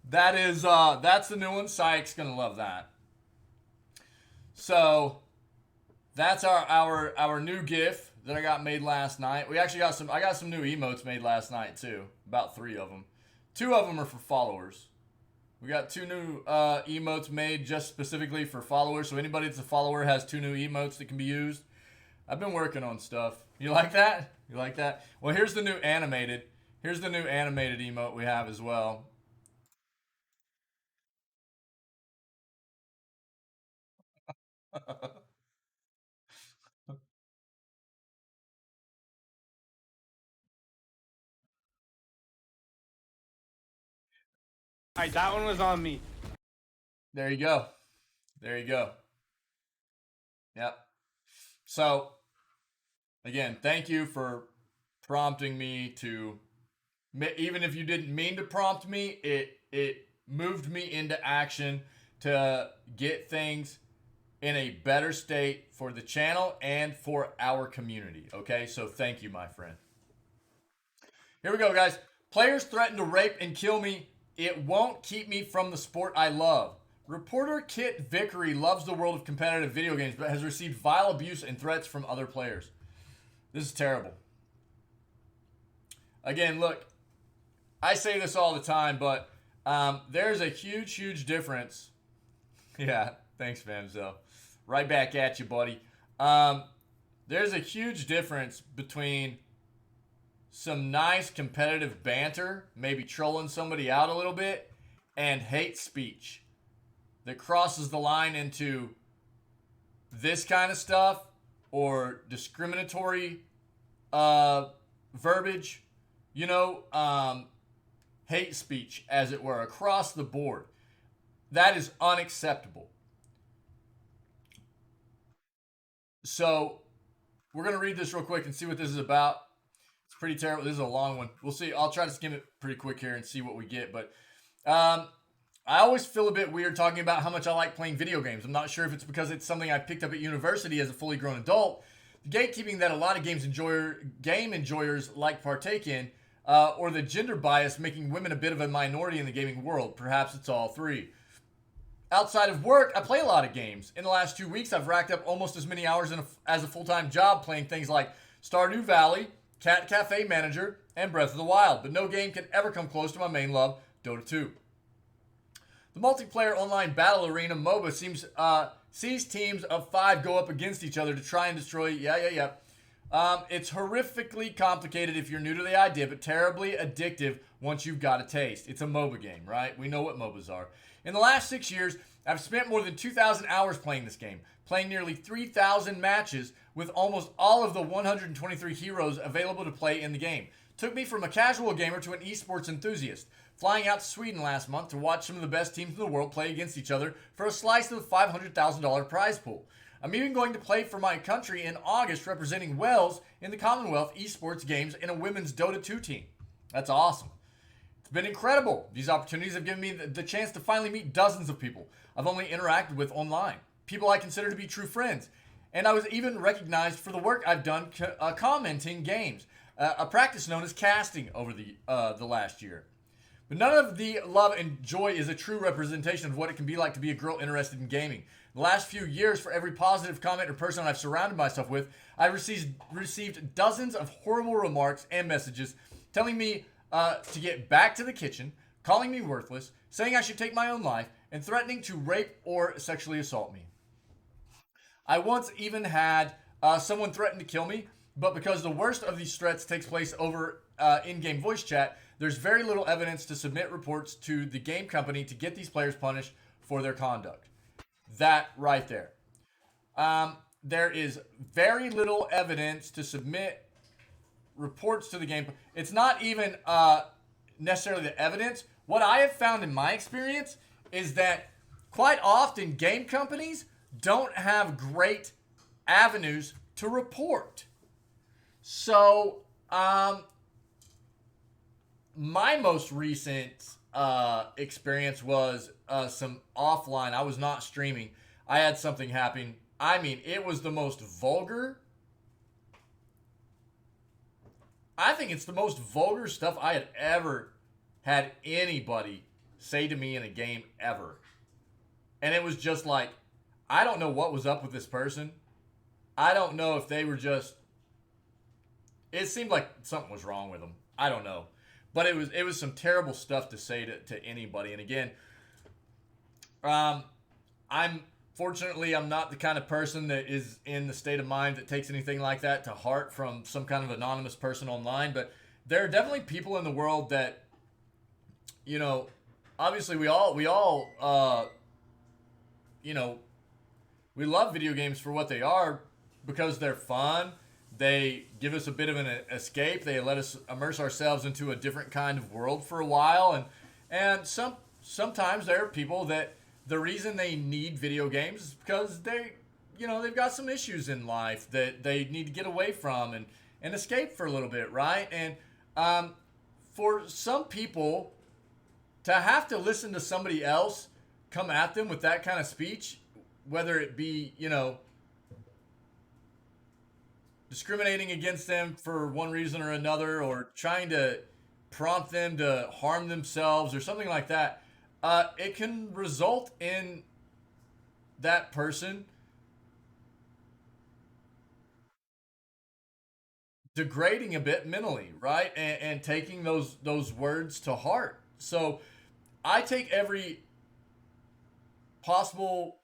Speaker 1: That is that's the new one. Sykes gonna love that. So that's our new GIF that I got made last night. We actually got I got some new emotes made last night too. About 3 of them. 2 of them are for followers. We got 2 new emotes made just specifically for followers. So anybody that's a follower has 2 new emotes that can be used. I've been working on stuff. You like that? You like that? Well, here's the new animated. Here's the new animated emote we have as well.
Speaker 4: Alright, that one was on me.
Speaker 1: There you go. There you go. Yep. So, again, thank you for prompting me to, even if you didn't mean to prompt me, it moved me into action to get things in a better state for the channel and for our community. Okay, so thank you, my friend. Here we go, guys. Players threaten to rape and kill me. It won't keep me from the sport I love. Reporter Kit Vickery loves the world of competitive video games, but has received vile abuse and threats from other players. This is terrible. Again, look, I say this all the time, but there's a huge, huge difference. Yeah, thanks, Vanzel. Right back at you, buddy. There's a huge difference between some nice competitive banter, maybe trolling somebody out a little bit, and hate speech that crosses the line into this kind of stuff or discriminatory verbiage, you know, hate speech, as it were, across the board. That is unacceptable. So we're going to read this real quick and see what this is about. It's pretty terrible. This is a long one. We'll see. I'll try to skim it pretty quick here and see what we get. But I always feel a bit weird talking about how much I like playing video games. I'm not sure if it's because it's something I picked up at university as a fully grown adult, the gatekeeping that a lot of game enjoyers like partake in, or the gender bias making women a bit of a minority in the gaming world. Perhaps it's all 3. Outside of work, I play a lot of games. In the last 2 weeks, I've racked up almost as many hours as a full-time job playing things like Stardew Valley, Cat Cafe Manager, and Breath of the Wild. But no game can ever come close to my main love, Dota 2. The multiplayer online battle arena MOBA sees teams of 5 go up against each other to try and destroy. It's horrifically complicated if you're new to the idea, but terribly addictive once you've got a taste. It's a MOBA game, right? We know what MOBAs are. In the last 6 years, I've spent more than 2,000 hours playing this game, playing nearly 3,000 matches with almost all of the 123 heroes available to play in the game. Took me from a casual gamer to an esports enthusiast, flying out to Sweden last month to watch some of the best teams in the world play against each other for a slice of the $500,000 prize pool. I'm even going to play for my country in August representing Wales in the Commonwealth esports games in a women's Dota 2 team. That's awesome. It's been incredible. These opportunities have given me the chance to finally meet dozens of people I've only interacted with online. People I consider to be true friends. And I was even recognized for the work I've done commenting games, a practice known as casting over the last year. But none of the love and joy is a true representation of what it can be like to be a girl interested in gaming. The last few years, for every positive comment or person I've surrounded myself with, I've received dozens of horrible remarks and messages telling me to get back to the kitchen, calling me worthless, saying I should take my own life, and threatening to rape or sexually assault me. I once even had someone threaten to kill me, but because the worst of these threats takes place over in-game voice chat, there's very little evidence to submit reports to the game company to get these players punished for their conduct. that right there. There is very little evidence to submit reports to the game. It's not even necessarily the evidence. What I have found in my experience is that quite often game companies don't have great avenues to report. So, my most recent experience was some offline. I was not streaming. I had something happen. I mean, it was the most vulgar. I think it's the most vulgar stuff I had ever had anybody say to me in a game ever. And it was just like, I don't know what was up with this person. I don't know if they were just. It seemed like something was wrong with them. I don't know. But it was some terrible stuff to say to anybody. And again, I'm not the kind of person that is in the state of mind that takes anything like that to heart from some kind of anonymous person online. But there are definitely people in the world that, obviously we all, we love video games for what they are because they're fun. They give us a bit of an escape. They let us immerse ourselves into a different kind of world for a while. And sometimes there are people that the reason they need video games is because they've got some issues in life that they need to get away from and escape for a little bit, right? And for some people to have to listen to somebody else come at them with that kind of speech, whether it be, discriminating against them for one reason or another, or trying to prompt them to harm themselves or something like that, it can result in that person degrading a bit mentally, right? And taking those words to heart. So I take every possible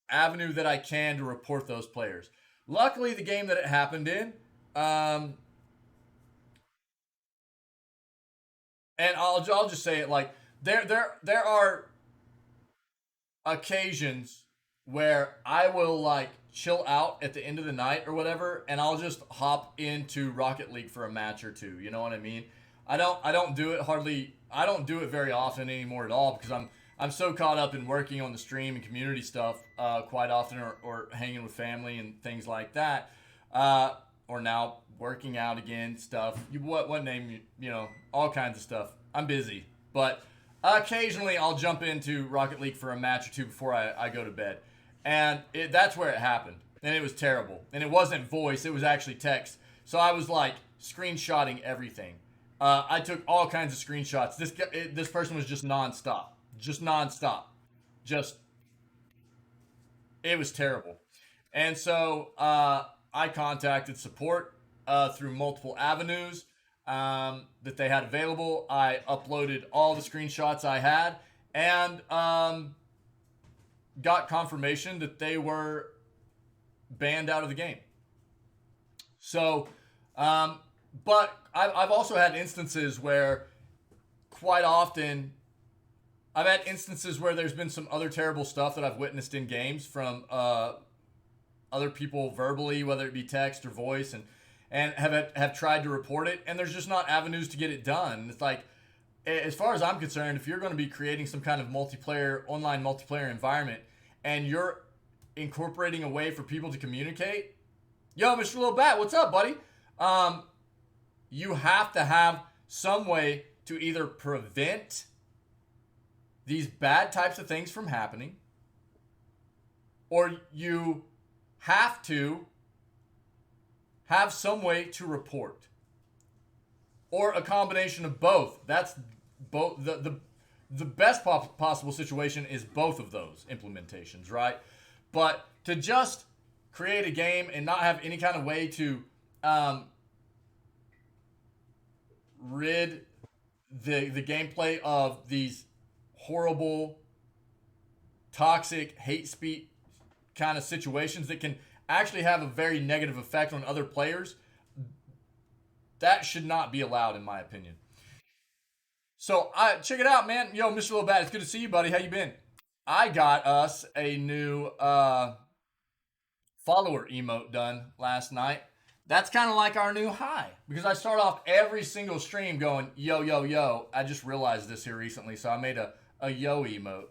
Speaker 1: avenue that I can to report those players. Luckily, the game that it happened in, and I'll just say it like there are occasions where I will like chill out at the end of the night or whatever, and I'll just hop into Rocket League for a match or two. You know what I mean? I don't do it hardly. I don't do it very often anymore at all because I'm so caught up in working on the stream and community stuff quite often, or hanging with family and things like that, or now working out again stuff. What name all kinds of stuff. I'm busy, but occasionally I'll jump into Rocket League for a match or two before I go to bed, and that's where it happened, and it was terrible. And it wasn't voice; it was actually text. So I was like screenshotting everything. I took all kinds of screenshots. This person was just nonstop. It was terrible. And so I contacted support through multiple avenues that they had available. I uploaded all the screenshots I had and got confirmation that they were banned out of the game. So, but I've also had instances where quite often I've had instances where there's been some other terrible stuff that I've witnessed in games from other people verbally, whether it be text or voice, and have tried to report it, and there's just not avenues to get it done. It's like, as far as I'm concerned, if you're going to be creating some kind of online multiplayer environment, and you're incorporating a way for people to communicate, yo, Mr. Lil Bat, what's up, buddy? You have to have some way to either prevent these bad types of things from happening, or you have to have some way to report, or a combination of both. That's both. The best possible situation is both of those implementations, right? But to just create a game and not have any kind of way to rid the gameplay of these horrible, toxic, hate speech kind of situations that can actually have a very negative effect on other players, that should not be allowed, in my opinion. So check it out, man. Yo, Mr. Lil Bat, it's good to see you, buddy. How you been? I got us a new follower emote done last night. That's kind of like our new high because I start off every single stream going yo yo yo. I just realized this here recently, so I made a yo emote.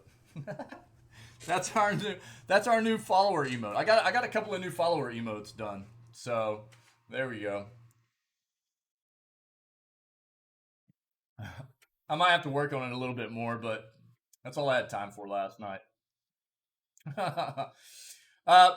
Speaker 1: That's our new follower emote. I got a couple of new follower emotes done. So there we go. I might have to work on it a little bit more, but that's all I had time for last night. uh,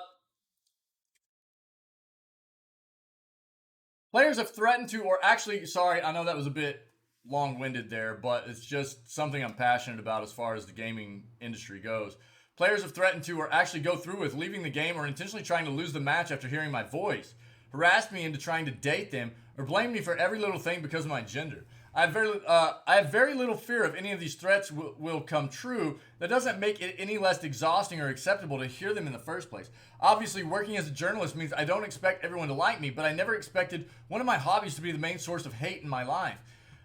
Speaker 1: Players have threatened to, or actually, sorry, I know that was a bit long winded there, but it's just something I'm passionate about as far as the gaming industry goes. Players have threatened to, or actually go through with, leaving the game or intentionally trying to lose the match after hearing my voice, harassed me into trying to date them, or blame me for every little thing because of my gender. I have very little fear of any of these threats will come true. That doesn't make it any less exhausting or acceptable to hear them in the first place. Obviously, working as a journalist means I don't expect everyone to like me, but I never expected one of my hobbies to be the main source of hate in my life.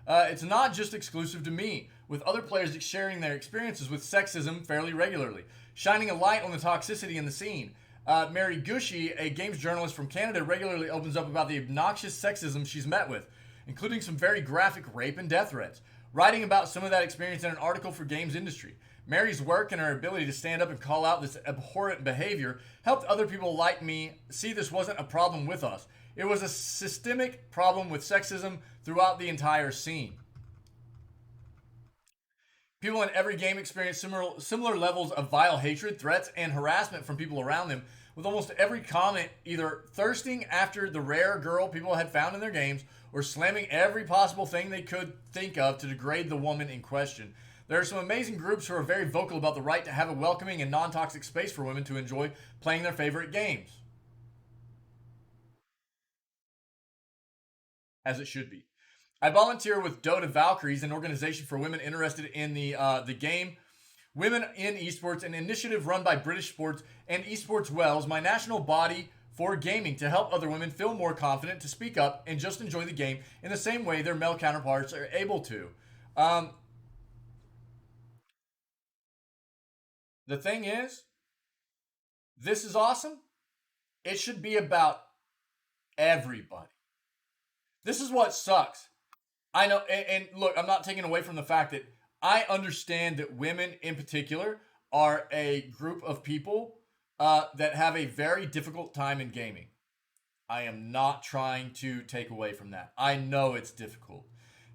Speaker 1: It's not just exclusive to me, with other players sharing their experiences with sexism fairly regularly, shining a light on the toxicity in the scene. Mary Gushy, a games journalist from Canada, regularly opens up about the obnoxious sexism she's met with, including some very graphic rape and death threats, writing about some of that experience in an article for Games Industry. Mary's work and her ability to stand up and call out this abhorrent behavior helped other people like me see this wasn't a problem with us. It was a systemic problem with sexism throughout the entire scene. People in every game experience similar levels of vile hatred, threats, and harassment from people around them, with almost every comment either thirsting after the rare girl people had found in their games or slamming every possible thing they could think of to degrade the woman in question. There are some amazing groups who are very vocal about the right to have a welcoming and non-toxic space for women to enjoy playing their favorite games. As it should be. I volunteer with Dota Valkyries, an organization for women interested in the game Women in Esports, an initiative run by British Sports and Esports Wales, my national body for gaming, to help other women feel more confident to speak up and just enjoy the game in the same way their male counterparts are able to. The thing is, this is awesome. It should be about everybody. This is what sucks. I know, and look, I'm not taking away from the fact that I understand that women in particular are a group of people that have a very difficult time in gaming. I am not trying to take away from that. I know it's difficult.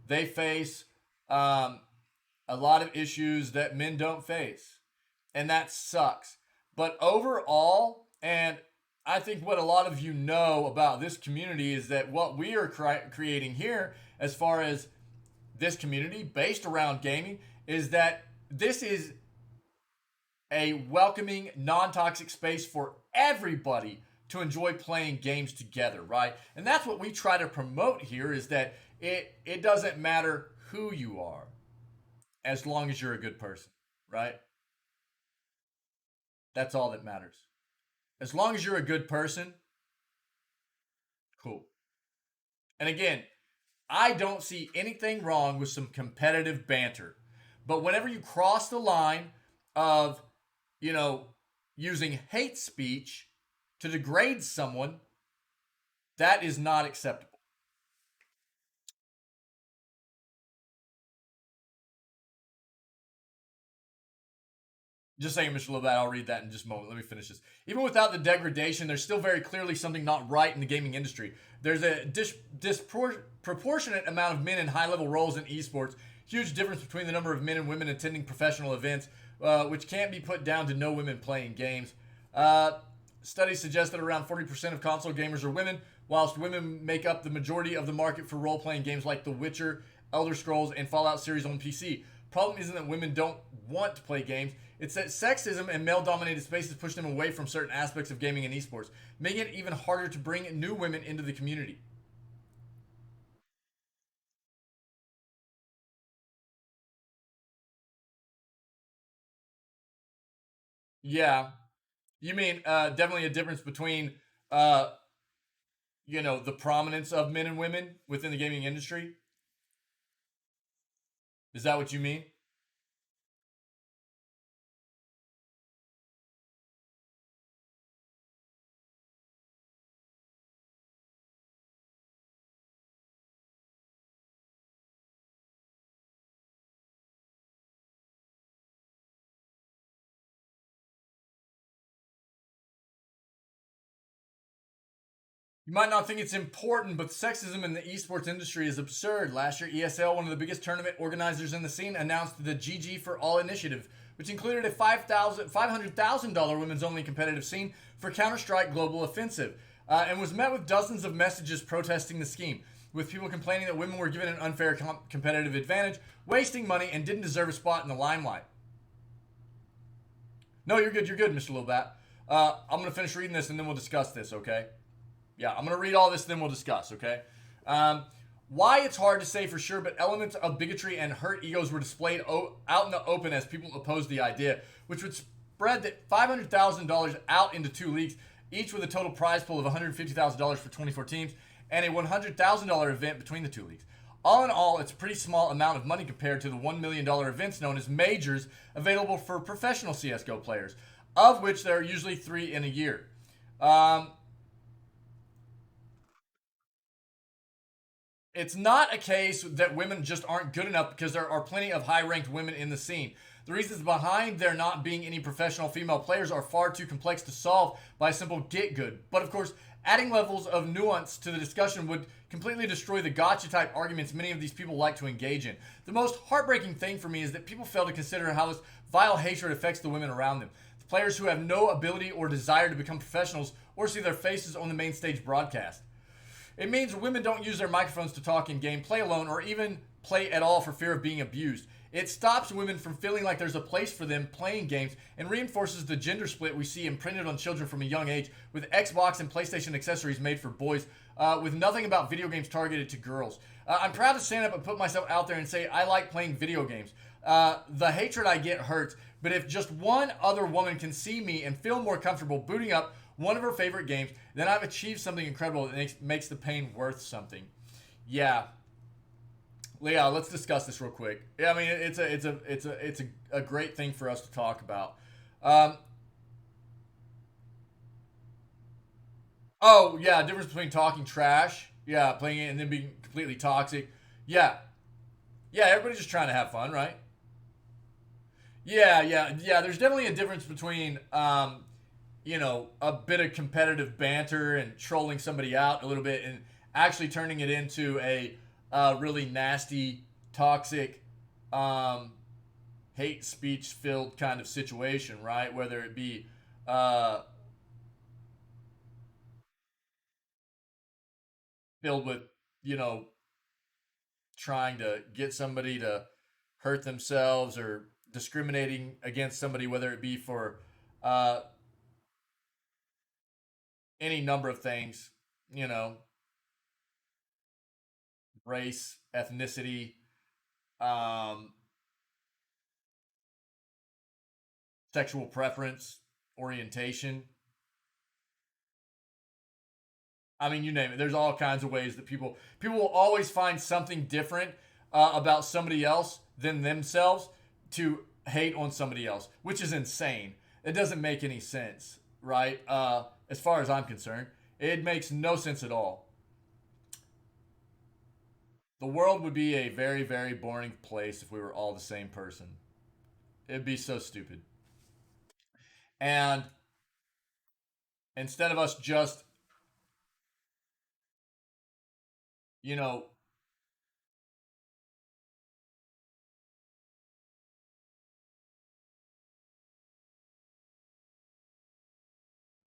Speaker 1: They face a lot of issues that men don't face, and that sucks. But overall, and I think what a lot of you know about this community is that what we are creating here, as far as this community based around gaming, is that this is a welcoming, non-toxic space for everybody to enjoy playing games together, right? And that's what we try to promote here, is that it doesn't matter who you are as long as you're a good person, right? That's all that matters. As long as you're a good person, cool. And again, I don't see anything wrong with some competitive banter. But whenever you cross the line of, using hate speech to degrade someone, that is not acceptable. Just saying, Mr. Lobat, I'll read that in just a moment. Let me finish this. Even without the degradation, there's still very clearly something not right in the gaming industry. There's a disproportionate amount of men in high-level roles in esports. Huge difference between the number of men and women attending professional events, which can't be put down to no women playing games. Studies suggest that around 40% of console gamers are women, whilst women make up the majority of the market for role-playing games like The Witcher, Elder Scrolls, and Fallout series on PC. Problem isn't that women don't want to play games. It's that sexism and male-dominated spaces push them away from certain aspects of gaming and esports, making it even harder to bring new women into the community. Yeah, you mean definitely a difference between the prominence of men and women within the gaming industry? Is that what you mean? You might not think it's important, but sexism in the esports industry is absurd. Last year, ESL, one of the biggest tournament organizers in the scene, announced the GG for All initiative, which included a $500,000 women's-only competitive scene for Counter-Strike Global Offensive, and was met with dozens of messages protesting the scheme, with people complaining that women were given an unfair competitive advantage, wasting money, and didn't deserve a spot in the limelight. No, you're good, Mr. Lilbat. I'm going to finish reading this, and then we'll discuss this, okay? Yeah, I'm going to read all this, then we'll discuss, okay? Why it's hard to say for sure, but elements of bigotry and hurt egos were displayed out in the open as people opposed the idea, which would spread that $500,000 out into 2 leagues, each with a total prize pool of $150,000 for 24 teams, and a $100,000 event between the 2 leagues. All in all, it's a pretty small amount of money compared to the $1 million events known as majors available for professional CSGO players, of which there are usually 3 in a year. It's not a case that women just aren't good enough, because there are plenty of high-ranked women in the scene. The reasons behind there not being any professional female players are far too complex to solve by a simple get good. But of course, adding levels of nuance to the discussion would completely destroy the gotcha type arguments many of these people like to engage in. The most heartbreaking thing for me is that people fail to consider how this vile hatred affects the women around them. The players who have no ability or desire to become professionals or see their faces on the main stage broadcast. It means women don't use their microphones to talk in game, play alone, or even play at all for fear of being abused. It stops women from feeling like there's a place for them playing games, and reinforces the gender split we see imprinted on children from a young age, with Xbox and PlayStation accessories made for boys, with nothing about video games targeted to girls. I'm proud to stand up and put myself out there and say I like playing video games. The hatred I get hurts, but if just one other woman can see me and feel more comfortable booting up one of her favorite games, then I've achieved something incredible that makes the pain worth something. Yeah. Leah, let's discuss this real quick. Yeah, I mean, it's a great thing for us to talk about. Oh yeah, difference between talking trash, yeah, playing it, and then being completely toxic. Yeah, yeah, everybody's just trying to have fun, right? Yeah. There's definitely a difference between a bit of competitive banter and trolling somebody out a little bit, and actually turning it into a really nasty, toxic, hate speech filled kind of situation, right? Whether it be filled with, you know, trying to get somebody to hurt themselves, or discriminating against somebody, whether it be for uh, any number of things, you know, race, ethnicity, um, sexual preference, orientation. I mean, you name it. There's all kinds of ways that people will always find something different about somebody else than themselves to hate on somebody else, which is insane. It doesn't make any sense, right? As far as I'm concerned, it makes no sense at all. The world would be a very, very boring place if we were all the same person. It'd be so stupid. And instead of us just, you know,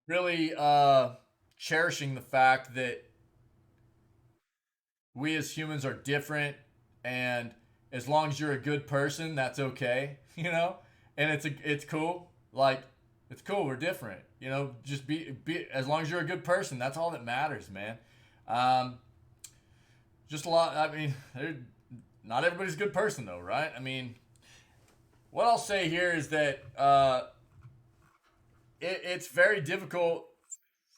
Speaker 1: really cherishing the fact that we as humans are different, and as long as you're a good person, that's okay, and it's cool. Like, it's cool, we're different, just be as long as you're a good person, that's all that matters, man. um just a lot. I mean, not everybody's a good person though, right? I mean, what I'll say here is that it's very difficult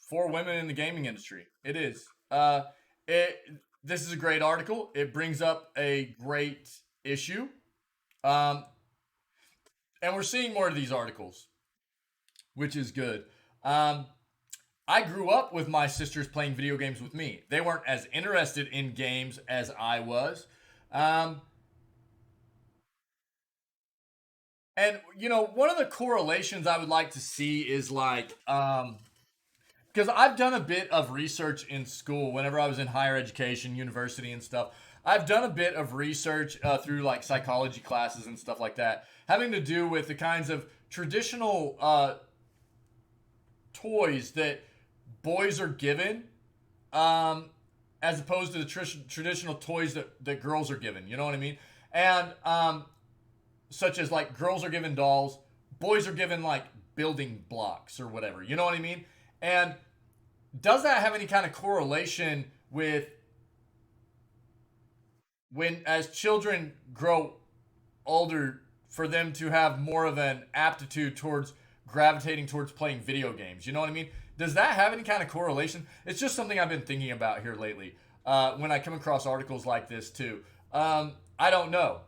Speaker 1: for women in the gaming industry. It is. It This is a great article. It brings up a great issue, um, and we're seeing more of these articles, which is good. Um, I grew up with my sisters playing video games with me. They weren't as interested in games as I was. Um, and one of the correlations I would like to see is like because I've done a bit of research in school whenever I was in higher education, university and stuff. I've done a bit of research through like psychology classes and stuff like that, having to do with the kinds of traditional toys that boys are given, as opposed to the traditional toys that girls are given. You know what I mean? And such as like girls are given dolls, boys are given like building blocks or whatever. You know what I mean? And does that have any kind of correlation with when, as children grow older, for them to have more of an aptitude towards gravitating towards playing video games? You know what I mean? Does that have any kind of correlation? It's just something I've been thinking about here lately when I come across articles like this too. I don't know.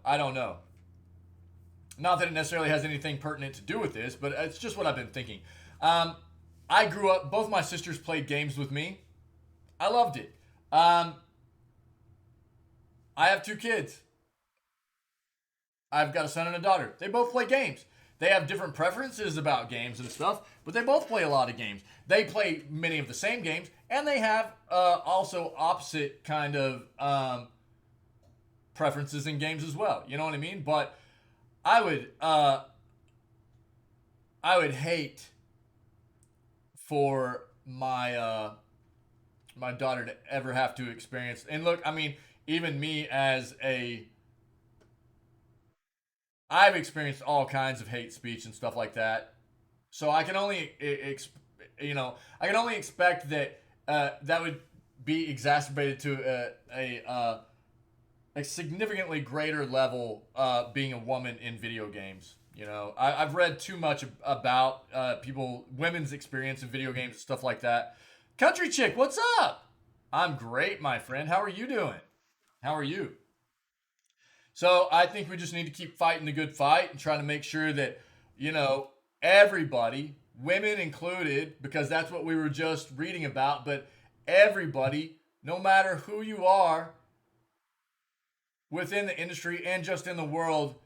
Speaker 1: Not that it necessarily has anything pertinent to do with this, but it's just what I've been thinking. I grew up, both my sisters played games with me. I loved it. I have 2 kids. I've got a son and a daughter. They both play games. They have different preferences about games and stuff, but they both play a lot of games. They play many of the same games, and they have also opposite kind of preferences in games as well. You know what I mean? But I would hate for my my daughter to ever have to experience. And look, I mean, even me as I've experienced all kinds of hate speech and stuff like that. So I can only, I can only expect that that would be exacerbated to a significantly greater level being a woman in video games. You know, I've read too much about women's experience in video games and stuff like that. Country Chick, what's up? I'm great, my friend. How are you doing? How are you? So I think we just need to keep fighting the good fight and trying to make sure that, everybody, women included, because that's what we were just reading about, but everybody, no matter who you are within the industry and just in the world,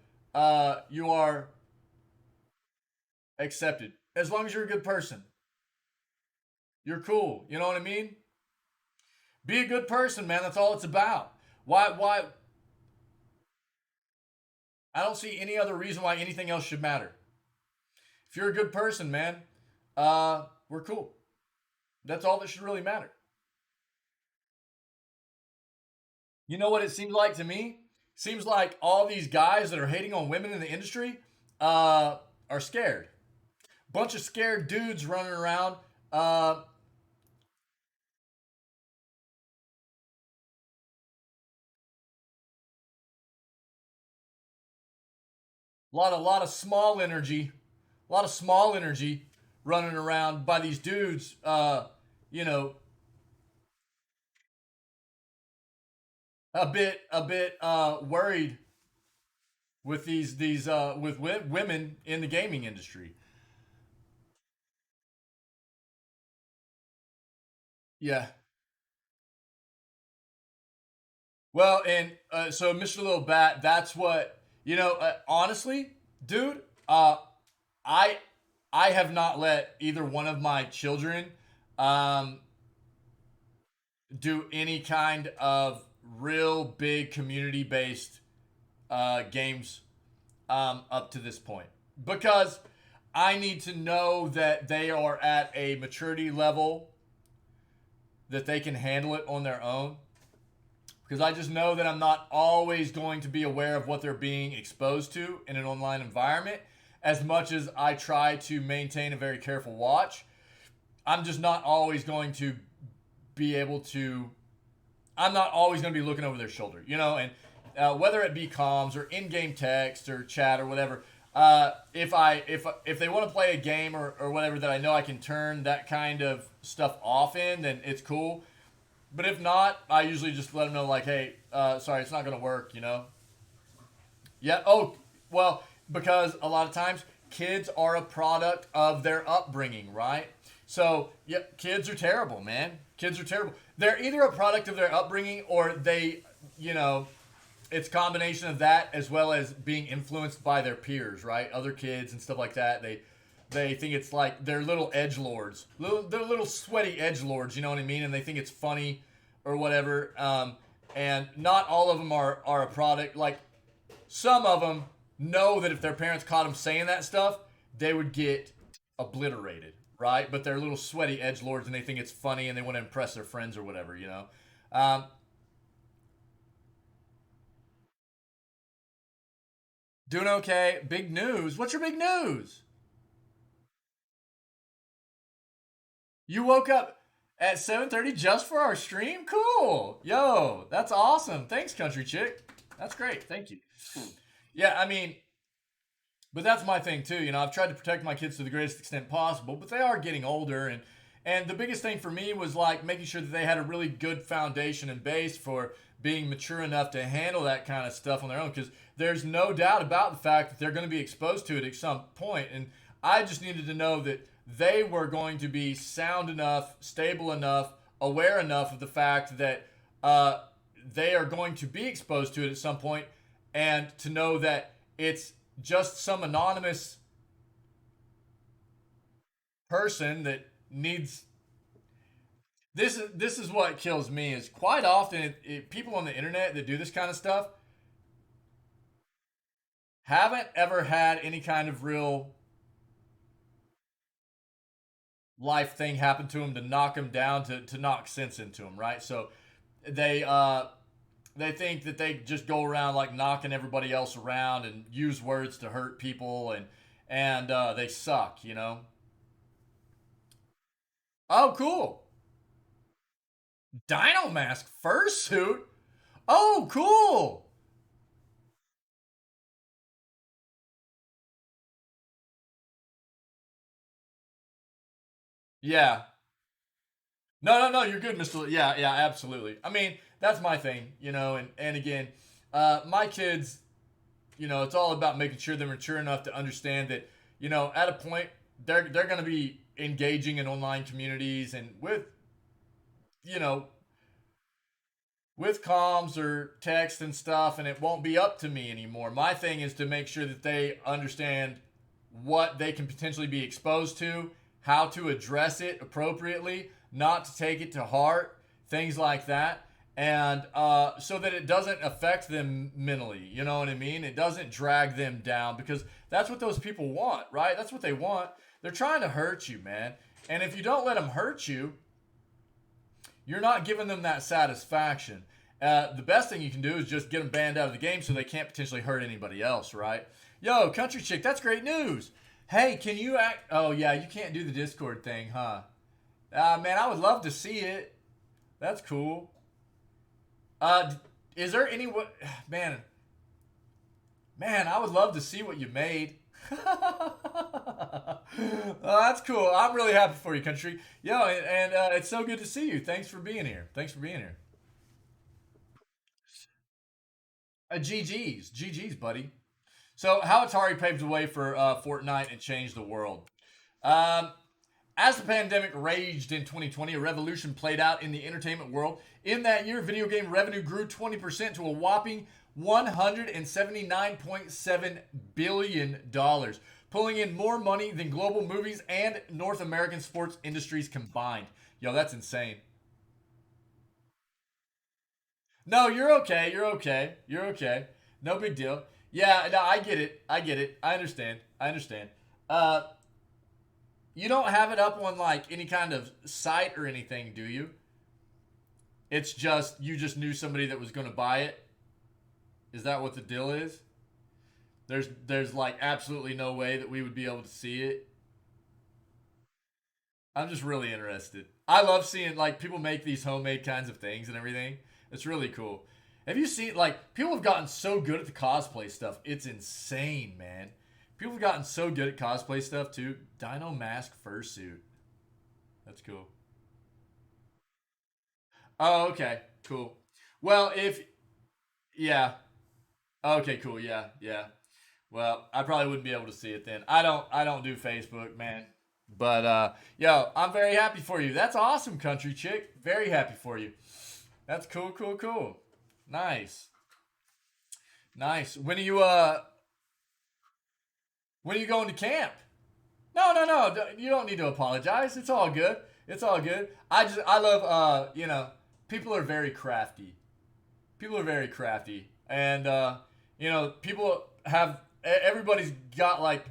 Speaker 1: you are accepted. As long as you're a good person. You're cool. You know what I mean? Be a good person, man. That's all it's about. Why? I don't see any other reason why anything else should matter. If you're a good person, man, we're cool. That's all that should really matter. You know what it seems like to me? Seems like all these guys that are hating on women in the industry are scared. Bunch of scared dudes running around. Lot of small energy, running around by these dudes. A bit worried with these with women in the gaming industry. Yeah. Well, and so Mr. Little Bat, that's what honestly, dude. I I have not let either one of my children um, do any kind of real big community based games up to this point because I need to know that they are at a maturity level that they can handle it on their own. Because I just know that I'm not always going to be aware of what they're being exposed to in an online environment. As much as I try to maintain a very careful watch, I'm just not always going to be able to. I'm not always going to be looking over their shoulder, and whether it be comms or in-game text or chat or whatever. If they want to play a game or whatever that I know I can turn that kind of stuff off in, then it's cool. But if not, I usually just let them know, like, hey, sorry, it's not going to work, Yeah, oh, well, because a lot of times kids are a product of their upbringing, right? So, yeah, kids are terrible, man. Kids are terrible. They're either a product of their upbringing or they, it's a combination of that as well as being influenced by their peers, right? Other kids and stuff like that. they think it's like they're little edge lords, they're little sweaty edge lords. You know what I mean? And they think it's funny or whatever. And not all of them are a product. Like some of them know that if their parents caught them saying that stuff, they would get obliterated, right? But they're little sweaty edge lords, and they think it's funny, and they want to impress their friends or whatever. You know. Doing okay. Big news. What's your big news? You woke up at 7:30 just for our stream? Cool. Yo, that's awesome. Thanks, country chick. That's great. Thank you. Yeah, I mean, but that's my thing too. You know, I've tried to protect my kids to the greatest extent possible, but they are getting older, and the biggest thing for me was like making sure that they had a really good foundation and base for being mature enough to handle that kind of stuff on their own, because there's no doubt about the fact that they're going to be exposed to it at some point. And I just needed to know that they were going to be sound enough, stable enough, aware enough of the fact that they are going to be exposed to it at some point, and to know that it's just some anonymous person that needs. This is what kills me, is quite often people on the internet that do this kind of stuff haven't ever had any kind of real life thing happen to them to knock them down, to knock sense into them, right? So they they think that they just go around like knocking everybody else around and use words to hurt people, and they suck, you know. Oh, cool. Dino mask fursuit. Oh, cool. Yeah. No, no, no. You're good, Mister. Yeah, yeah, absolutely. I mean, that's my thing, you know. And again, my kids, you know, it's all about making sure they're mature enough to understand that, you know, at a point they're going to be engaging in online communities and with, you know, with comms or text and stuff, and it won't be up to me anymore. My thing is to make sure that they understand what they can potentially be exposed to, how to address it appropriately, not to take it to heart, things like that. And so that it doesn't affect them mentally. You know what I mean? It doesn't drag them down, because that's what those people want, right? That's what they want. They're trying to hurt you, man. And if you don't let them hurt you, you're not giving them that satisfaction. The best thing you can do is just get them banned out of the game so they can't potentially hurt anybody else, right? Yo, country chick, that's great news. Hey, can you act? Oh yeah, you can't do the Discord thing, huh? Man, I would love to see it. That's cool. Is there any what? Man, man, I would love to see what you made. Oh, that's cool. I'm really happy for you, country. Yo, and it's so good to see you. Thanks for being here. Thanks for being here. GG's, buddy. So, how Atari paved the way for Fortnite and changed the world. Um, as the pandemic raged in 2020, a revolution played out in the entertainment world. In that year, video game revenue grew 20% to a whopping $179.7 billion, dollars, pulling in more money than global movies and North American sports industries combined. Yo, that's insane. No, you're okay. You're okay. You're okay. No big deal. Yeah, no, I get it. I get it. I understand. I understand. Uh, you don't have it up on like any kind of site or anything, do you? It's just you just knew somebody that was going to buy it. Is that what the deal is? There's like absolutely no way that we would be able to see it. I'm just really interested. I love seeing like people make these homemade kinds of things and everything. It's really cool. Have you seen like people have gotten so good at the cosplay stuff? It's insane, man. People have gotten so good at cosplay stuff too. Dino mask fursuit. That's cool. Oh, okay, cool. Well, if yeah, okay, cool. Yeah, yeah. Well, I probably wouldn't be able to see it then. I don't do Facebook, man. But yo, I'm very happy for you. That's awesome, country chick. Very happy for you. That's cool, cool, cool. Nice. Nice. When are you going to camp? No. You don't need to apologize. It's all good. It's all good. I love people are very crafty. People are very crafty, and people have everybody's got like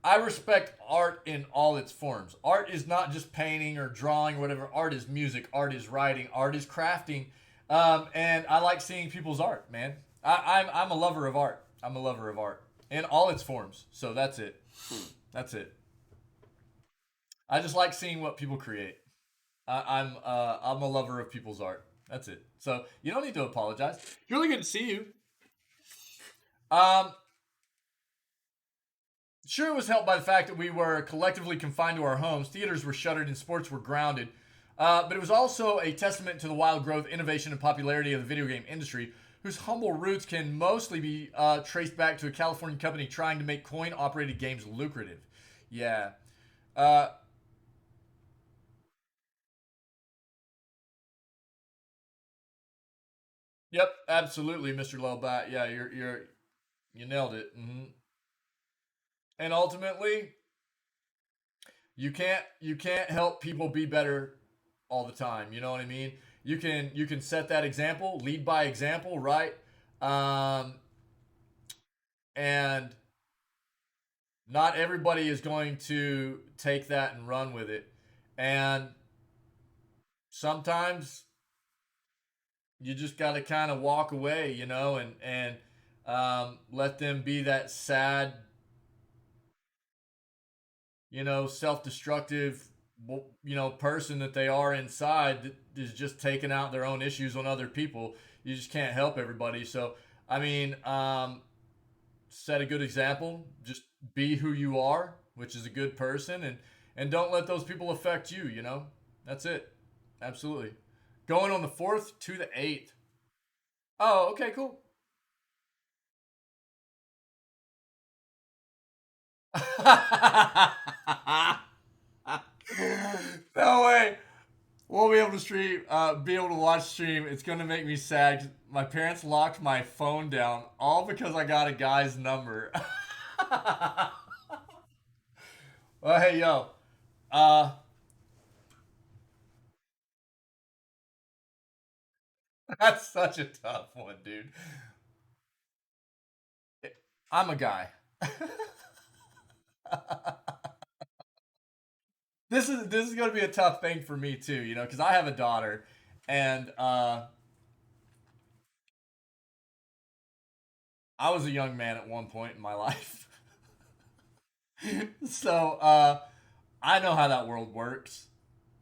Speaker 1: I respect art in all its forms. Art is not just painting or drawing or whatever. Art is music. Art is writing. Art is crafting. And I like seeing people's art, man. I'm a lover of art. I'm a lover of art in all its forms. So that's it. That's it. I just like seeing what people create. I'm a lover of people's art. That's it. So you don't need to apologize. Really good to see you. Um, Sure, it was helped by the fact that we were collectively confined to our homes, theaters were shuttered, and sports were grounded. But it was also a testament to the wild growth, innovation, and popularity of the video game industry, whose humble roots can mostly be traced back to a California company trying to make coin operated games lucrative. Yeah. Uh, yep, absolutely, Mr. Lowbat. Yeah, you nailed it. And ultimately, you can't help people be better all the time. You know what I mean? You can set that example, lead by example, right? Um, and not everybody is going to take that and run with it. And sometimes you just got to kind of walk away, and let them be that sad, self-destructive, person that they are inside that is just taking out their own issues on other people. You just can't help everybody. So, I mean, set a good example. Just be who you are, which is a good person, and don't let those people affect you. That's it. Absolutely. Going on the 4th to the 8th. Oh, okay, cool. No way. We'll be able to stream, be able to watch stream. It's gonna make me sad. My parents locked my phone down all because I got a guy's number. Well, hey yo, uh, that's such a tough one, dude. I'm a guy. This is gonna be a tough thing for me too, because I have a daughter, and I was a young man at one point in my life. So I know how that world works.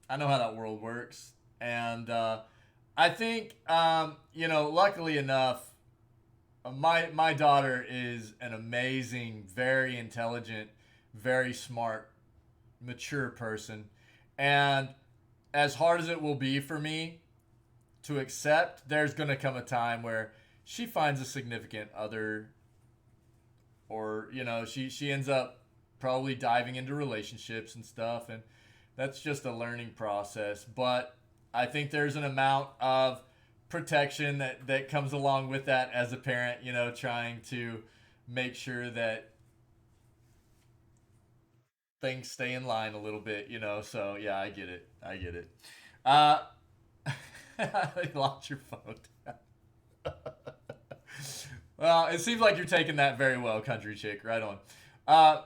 Speaker 1: I know how that world works, and I think luckily enough, my daughter is an amazing, very intelligent, very smart, mature person, and as hard as it will be for me to accept, there's gonna come a time where she finds a significant other, or she ends up probably diving into relationships and stuff, and that's just a learning process. But I think there's an amount of protection that comes along with that as a parent, trying to make sure that things stay in line a little bit, so yeah, I get it. I get it. uh you lost your phone. Well, it seems like you're taking that very well, country chick. Right on. uh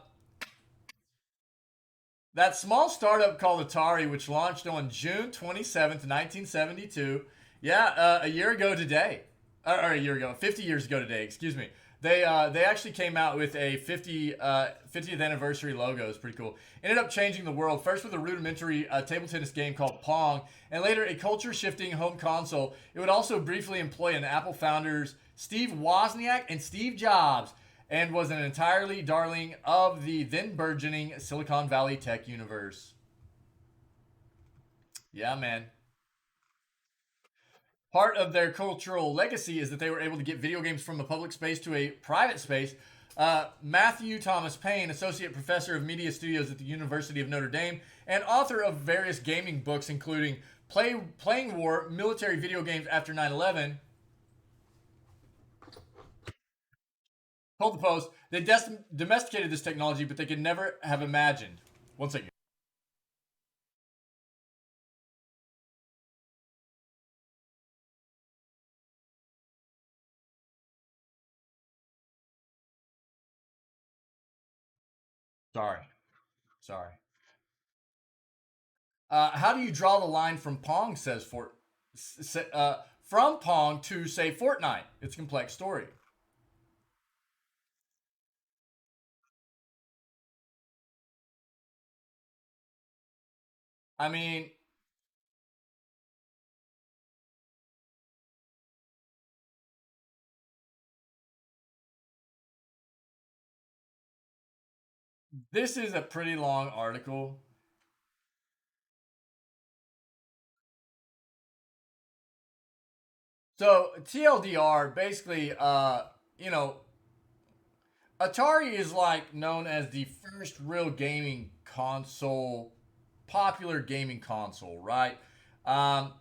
Speaker 1: That small startup called Atari, which launched on June 27th, 1972, yeah, a year ago today, or a year ago, 50 years ago today, excuse me. They actually came out with a 50th anniversary logo. It's pretty cool. Ended up changing the world, first with a rudimentary table tennis game called Pong, and later a culture-shifting home console. It would also briefly employ an Apple founders Steve Wozniak and Steve Jobs, and was an entirely darling of the then burgeoning Silicon Valley tech universe. Yeah, man. Part of their cultural legacy is that they were able to get video games from a public space to a private space. Matthew Thomas Payne, associate professor of media studios at the University of Notre Dame and author of various gaming books, including Playing War, Military Video Games After 9/11, told the Post, They domesticated this technology, but they could never have imagined. One second. Sorry. How do you draw the line from Pong? Says from Pong to say Fortnite. It's a complex story. I mean, this is a pretty long article. So TLDR, basically, you know, Atari is like known as the first real gaming console, popular gaming console, right? Um,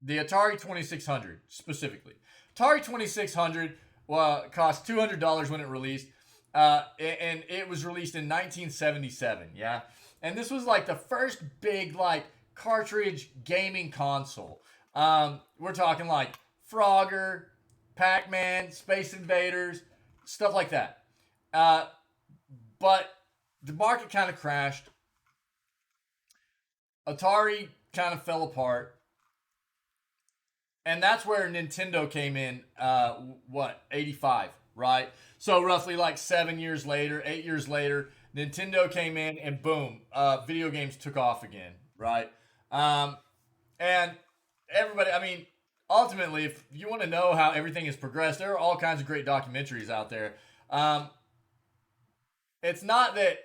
Speaker 1: the Atari 2600 specifically. Atari 2600 cost $200 when it released, and it was released in 1977. Yeah, and this was like the first big like cartridge gaming console. We're talking like Frogger, Pac-Man, Space Invaders, stuff like that. Uh, but the market kind of crashed. Atari kind of fell apart, and that's where Nintendo came in. What 85, right? So roughly like 7 years later, 8 years later, Nintendo came in, and boom, video games took off again, right? Um, and everybody, I mean, ultimately, if you want to know how everything has progressed, there are all kinds of great documentaries out there. Um, it's not that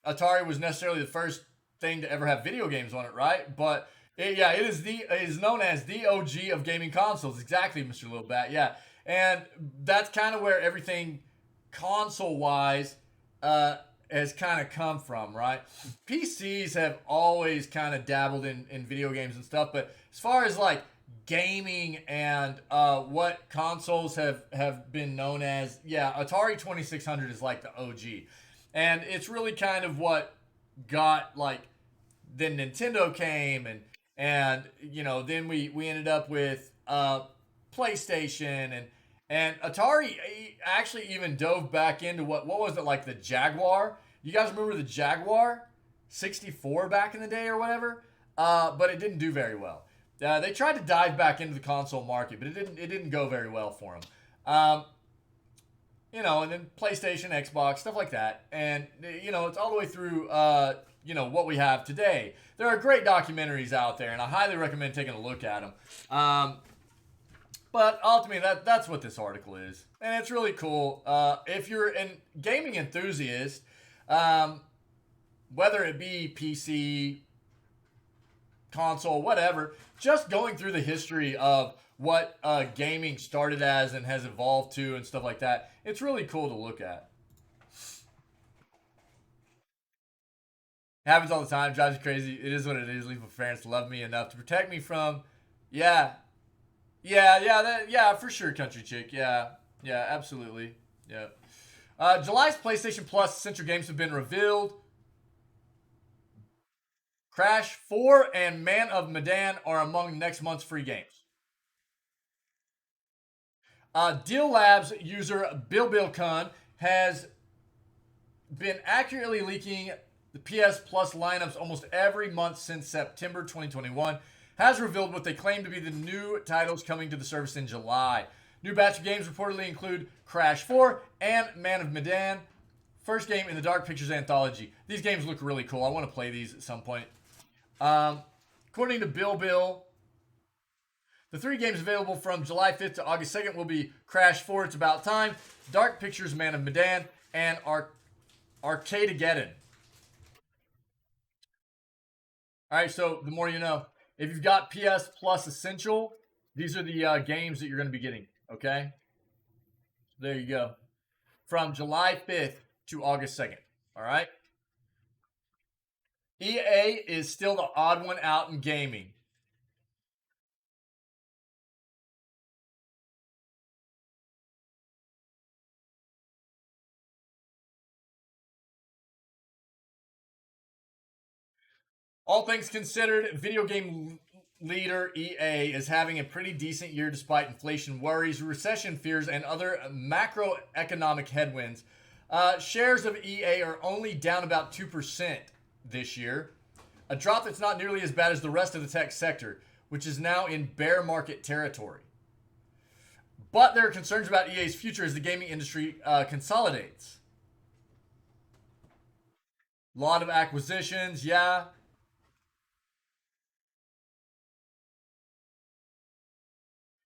Speaker 1: Atari was necessarily the first thing to ever have video games on it, right? But yeah, it is known as the OG of gaming consoles. Exactly, Mr. Littlebat. Yeah, and that's kind of where everything console wise has kind of come from, right? PCs have always kind of dabbled in video games and stuff, but as far as like gaming and what consoles have been known as, yeah, Atari 2600 is like the OG, and it's really kind of what got like then Nintendo came, and you know then we ended up with PlayStation, and Atari actually even dove back into what was it, like the Jaguar. You guys remember the Jaguar 64 back in the day or whatever? But it didn't do very well. They tried to dive back into the console market, but it didn't go very well for them. And then PlayStation, Xbox, stuff like that, and it's all the way through. What we have today. There are great documentaries out there, and I highly recommend taking a look at them. But ultimately, that's what this article is, and it's really cool. If you're a gaming enthusiast, whether it be PC, console, whatever, just going through the history of what gaming started as and has evolved to and stuff like that, it's really cool to look at. Happens all the time, drives you crazy. It is what it is. Leave my parents love me enough to protect me from. Yeah, yeah, for sure, country chick. Yeah, absolutely. Yeah. July's PlayStation Plus essential games have been revealed. Crash 4 and Man of Medan are among next month's free games. Deal Labs user Bill Kun has been accurately leaking the PS Plus lineups almost every month since September 2021, has revealed what they claim to be the new titles coming to the service in July. New batch of games reportedly include Crash 4 and Man of Medan, first game in the Dark Pictures anthology. These games look really cool. I want to play these at some point. According to Bill, the three games available from July 5th to August 2nd will be Crash 4, It's About Time, Dark Pictures, Man of Medan, and Arcadegeddon. All right, so the more you know. If you've got PS Plus Essential, these are the games that you're going to be getting, okay? There you go. From July 5th to August 2nd, all right? EA is still the odd one out in gaming. All things considered, video game leader EA is having a pretty decent year despite inflation worries, recession fears, and other macroeconomic headwinds. Shares of EA are only down about 2% this year, a drop that's not nearly as bad as the rest of the tech sector, which is now in bear market territory. But there are concerns about EA's future as the gaming industry consolidates. A lot of acquisitions, yeah.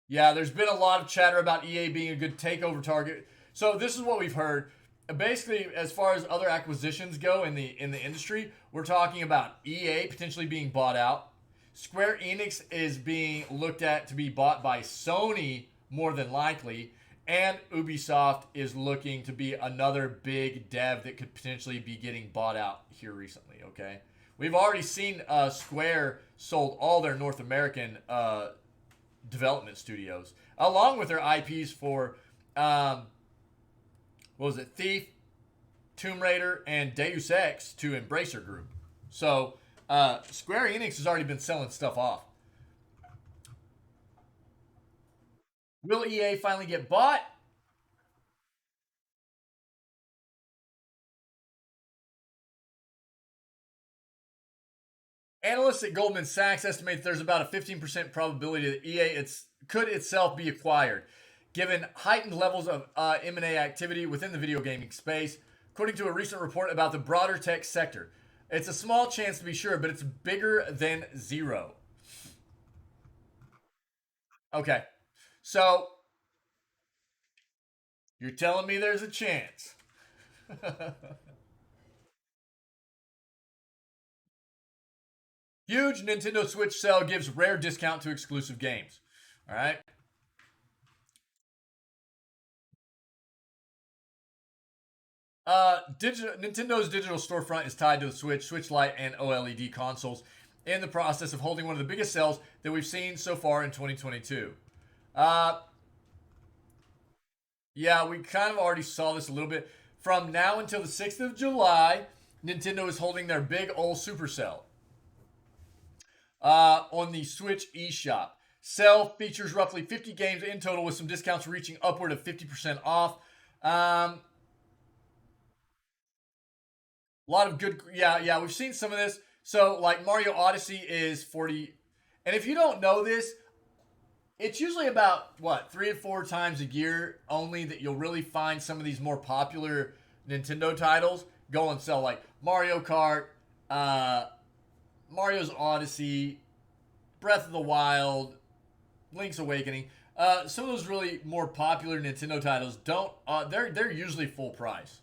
Speaker 1: Yeah, there's been a lot of chatter about EA being a good takeover target. So this is what we've heard. Basically, as far as other acquisitions go in the industry, we're talking about EA potentially being bought out. Square Enix is being looked at to be bought by Sony more than likely, and Ubisoft is looking to be another big dev that could potentially be getting bought out here recently. Okay, we've already seen Square sold all their North American development studios, along with their IPs for what was it, Thief, Tomb Raider, and Deus Ex to Embracer Group. So Square Enix has already been selling stuff off. Will EA finally get bought? Analysts at Goldman Sachs estimate there's about a 15% probability that EA could itself be acquired, given heightened levels of M&A activity within the video gaming space, according to a recent report about the broader tech sector. It's a small chance to be sure, but it's bigger than zero. Okay, so you're telling me there's a chance. Huge Nintendo Switch sale gives rare discount to exclusive games. All right. Nintendo's digital storefront is tied to the Switch, Switch Lite, and OLED consoles in the process of holding one of the biggest sales that we've seen so far in 2022. Uh, yeah, we kind of already saw this a little bit. From now until the 6th of July, Nintendo is holding their big old super sale on the Switch eShop. Sale features roughly 50 games in total with some discounts reaching upward of 50% off. A lot of good, yeah, we've seen some of this. So, like Mario Odyssey is 40. And if you don't know this, it's usually about, what, 3 or 4 times a year only that you'll really find some of these more popular Nintendo titles go and sell, like Mario Kart, Mario's Odyssey, Breath of the Wild, Link's Awakening. Some of those really more popular Nintendo titles don't. They're usually full price.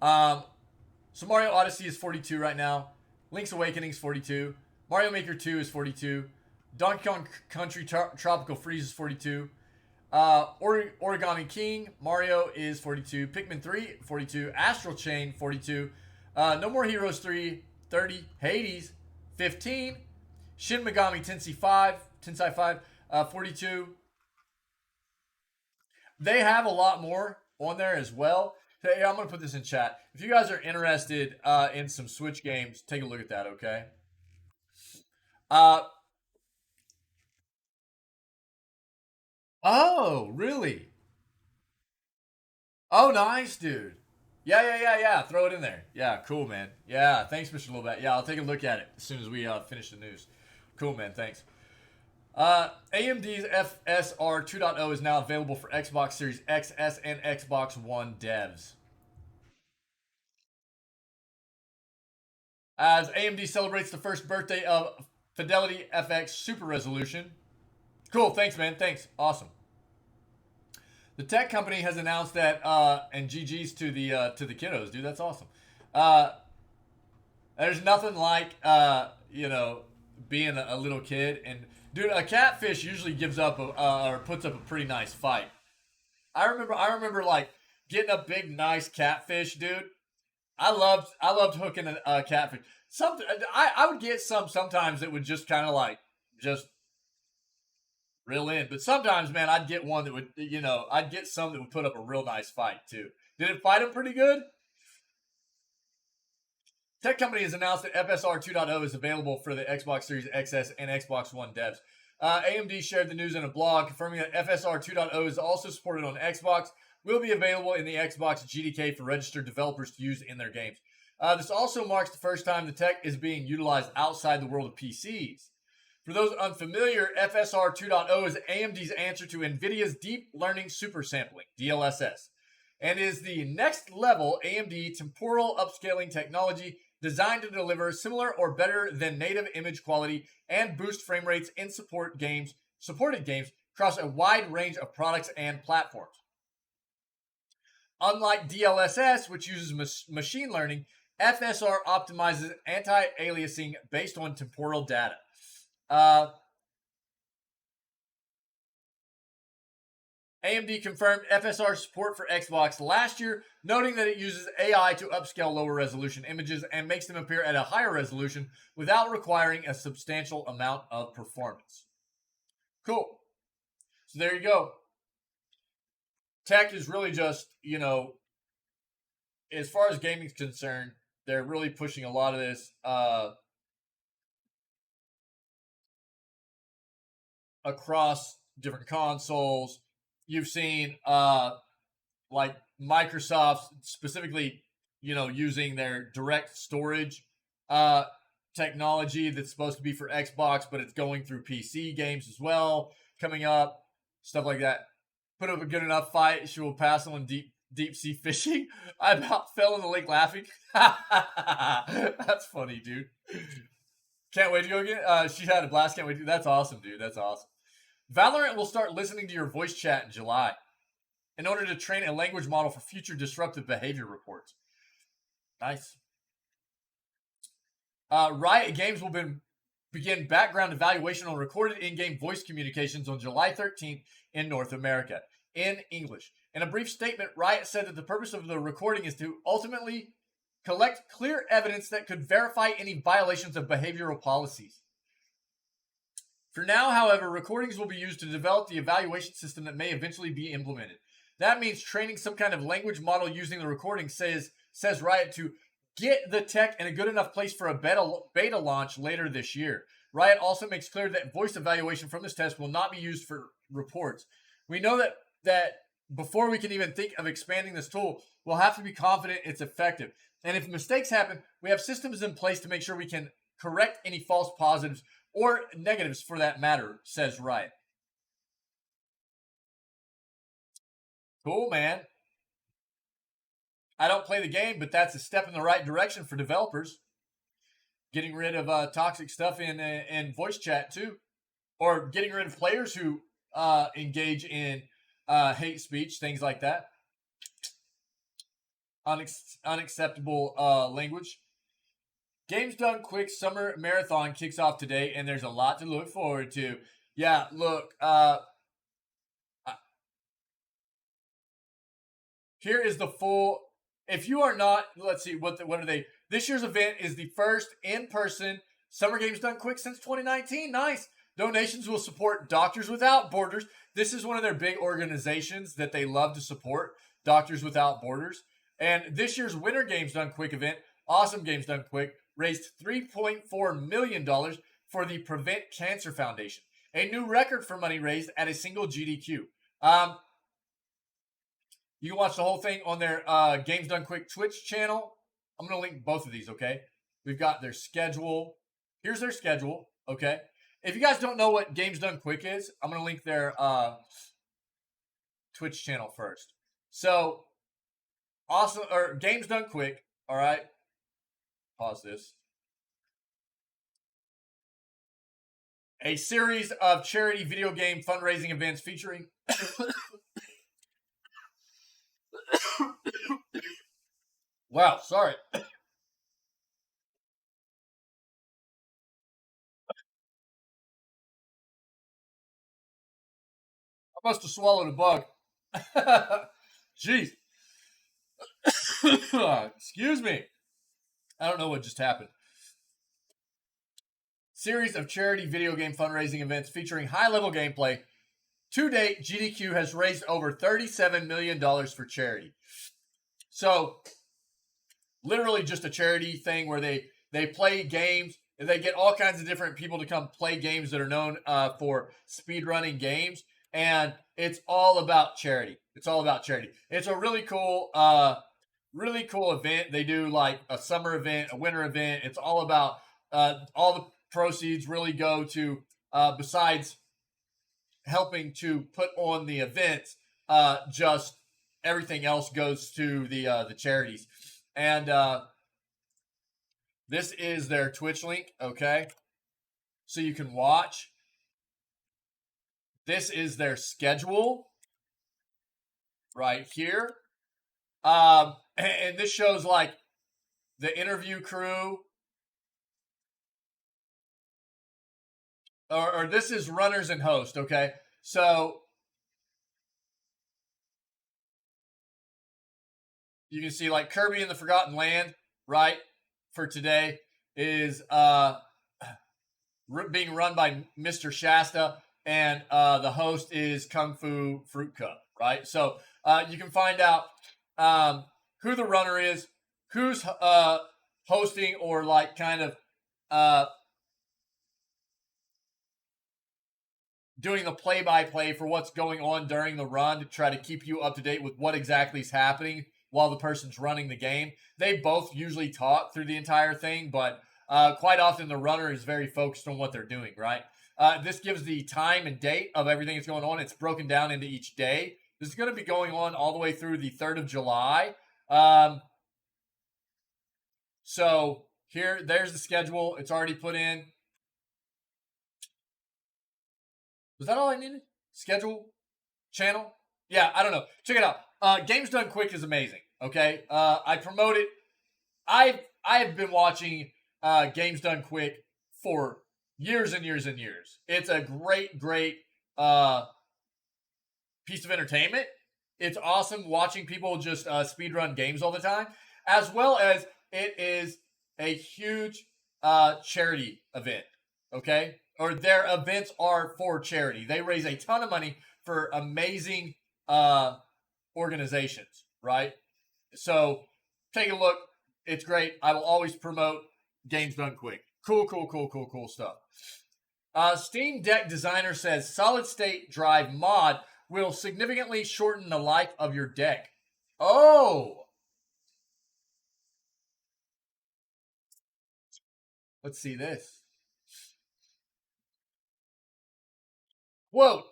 Speaker 1: So Mario Odyssey is 42 right now. Link's Awakening is 42. Mario Maker 2 is 42. Donkey Kong Country Tropical Freeze is 42. Origami King Mario is 42. Pikmin 3 42. Astral Chain 42. No More Heroes 3 30. Hades 15. Shin Megami Tensei 5 42. They have a lot more on there as well. Hey, I'm gonna put this in chat. If you guys are interested in some Switch games, take a look at that. Okay. Uh oh, really? Oh, nice, dude. Yeah. Throw it in there. Yeah, cool, man. Yeah, thanks, Mr. Lilbat. Yeah, I'll take a look at it as soon as we finish the news. Cool, man. Thanks. AMD's FSR 2.0 is now available for Xbox Series XS and Xbox One devs. As AMD celebrates the first birthday of Fidelity FX Super Resolution. Cool, thanks, man. Thanks. Awesome. The tech company has announced that, and GG's to the kiddos, dude. That's awesome. There's nothing like being a little kid, and dude, a catfish usually gives up or puts up a pretty nice fight. I remember like getting a big nice catfish, dude. I loved hooking a catfish. I would get sometimes that would just kind of like just reel in, but sometimes, man, I'd get one that would, I'd get some that would put up a real nice fight too. Did it fight him pretty good? Tech company has announced that FSR 2.0 is available for the Xbox Series XS and Xbox One devs. AMD shared the news in a blog confirming that FSR 2.0 is also supported on Xbox, will be available in the Xbox GDK for registered developers to use in their games. This also marks the first time the tech is being utilized outside the world of PCs. For those unfamiliar, FSR 2.0 is AMD's answer to NVIDIA's Deep Learning Super Sampling, DLSS, and is the next level AMD temporal upscaling technology designed to deliver similar or better than native image quality and boost frame rates in supported games across a wide range of products and platforms. Unlike DLSS, which uses machine learning, FSR optimizes anti-aliasing based on temporal data. AMD confirmed FSR support for Xbox last year, noting that it uses AI to upscale lower resolution images and makes them appear at a higher resolution without requiring a substantial amount of performance. Cool. So there you go. Tech is really just, as far as gaming is concerned, they're really pushing a lot of this across different consoles. You've seen like Microsoft specifically, using their direct storage technology that's supposed to be for Xbox, but it's going through PC games as well, coming up, stuff like that. Put up a good enough fight, she will pass on deep sea fishing. I about fell in the lake laughing. That's funny, dude. Can't wait to go again. She had a blast. Can't wait to. That's awesome, dude. That's awesome. Valorant will start listening to your voice chat in July in order to train a language model for future disruptive behavior reports. Nice. Riot Games will begin background evaluation on recorded in-game voice communications on July 13th in North America, in English. In a brief statement, Riot said that the purpose of the recording is to ultimately collect clear evidence that could verify any violations of behavioral policies. For now, however, recordings will be used to develop the evaluation system that may eventually be implemented. That means training some kind of language model using the recording, says Riot, to get the tech in a good enough place for a beta launch later this year. Riot also makes clear that voice evaluation from this test will not be used for reports. We know that before we can even think of expanding this tool, we'll have to be confident it's effective. And if mistakes happen, we have systems in place to make sure we can correct any false positives or negatives for that matter, says Riot. Cool, man. I don't play the game, but that's a step in the right direction for developers. Getting rid of toxic stuff in voice chat too, or getting rid of players who engage in hate speech, things like that. Unacceptable language. Games Done Quick Summer Marathon kicks off today, and there's a lot to look forward to. Yeah, look. Here is the full. If you are not, let's see, what are they? This year's event is the first in-person Summer Games Done Quick since 2019. Nice. Donations will support Doctors Without Borders. This is one of their big organizations that they love to support, Doctors Without Borders. And this year's Winter Games Done Quick event, Awesome Games Done Quick, raised $3.4 million for the Prevent Cancer Foundation, a new record for money raised at a single GDQ. You can watch the whole thing on their Games Done Quick Twitch channel. I'm going to link both of these, okay? We've got their schedule. Here's their schedule, okay? If you guys don't know what Games Done Quick is, I'm going to link their Twitch channel first. So, awesome, or Games Done Quick, all right? Pause this. A series of charity video game fundraising events featuring wow, sorry. I must have swallowed a bug. Jeez. Excuse me. I don't know what just happened. Series of charity video game fundraising events featuring high-level gameplay. To date, GDQ has raised over $37 million for charity. So, literally just a charity thing where they play games. And they get all kinds of different people to come play games that are known for speedrunning games. And it's all about charity. It's all about charity. It's a really cool event. They do like a summer event, a winter event. It's all about all the proceeds really go to, besides helping to put on the events, just everything else goes to the charities. And this is their Twitch link, okay? So you can watch. This is their schedule right here. And this shows like the interview crew. Or this is runners and host, okay? So you can see like Kirby in the Forgotten Land, right? For today is being run by Mr. Shasta, and the host is Kung Fu Fruit Cup, right? So you can find out who the runner is, who's hosting, or like kind of doing the play-by-play for what's going on during the run to try to keep you up to date with what exactly is happening while the person's running the game. They both usually talk through the entire thing, but quite often the runner is very focused on what they're doing, right? This gives the time and date of everything that's going on. It's broken down into each day. This is going to be going on all the way through the 3rd of July. So there's the schedule. It's already put in. Was that all I needed? Schedule? Channel? Yeah, I don't know. Check it out. Games Done Quick is amazing. Okay, I promote it. I've been watching Games Done Quick for years and years and years. It's a great piece of entertainment. It's awesome watching people just speedrun games all the time, as well as it is a huge charity event. Okay, or their events are for charity. They raise a ton of money for amazing organizations, right? So take a look. It's great. I will always promote Games Done Quick. Cool stuff. Steam Deck designer says solid state drive mod will significantly shorten the life of your deck. Oh! Let's see this. Whoa!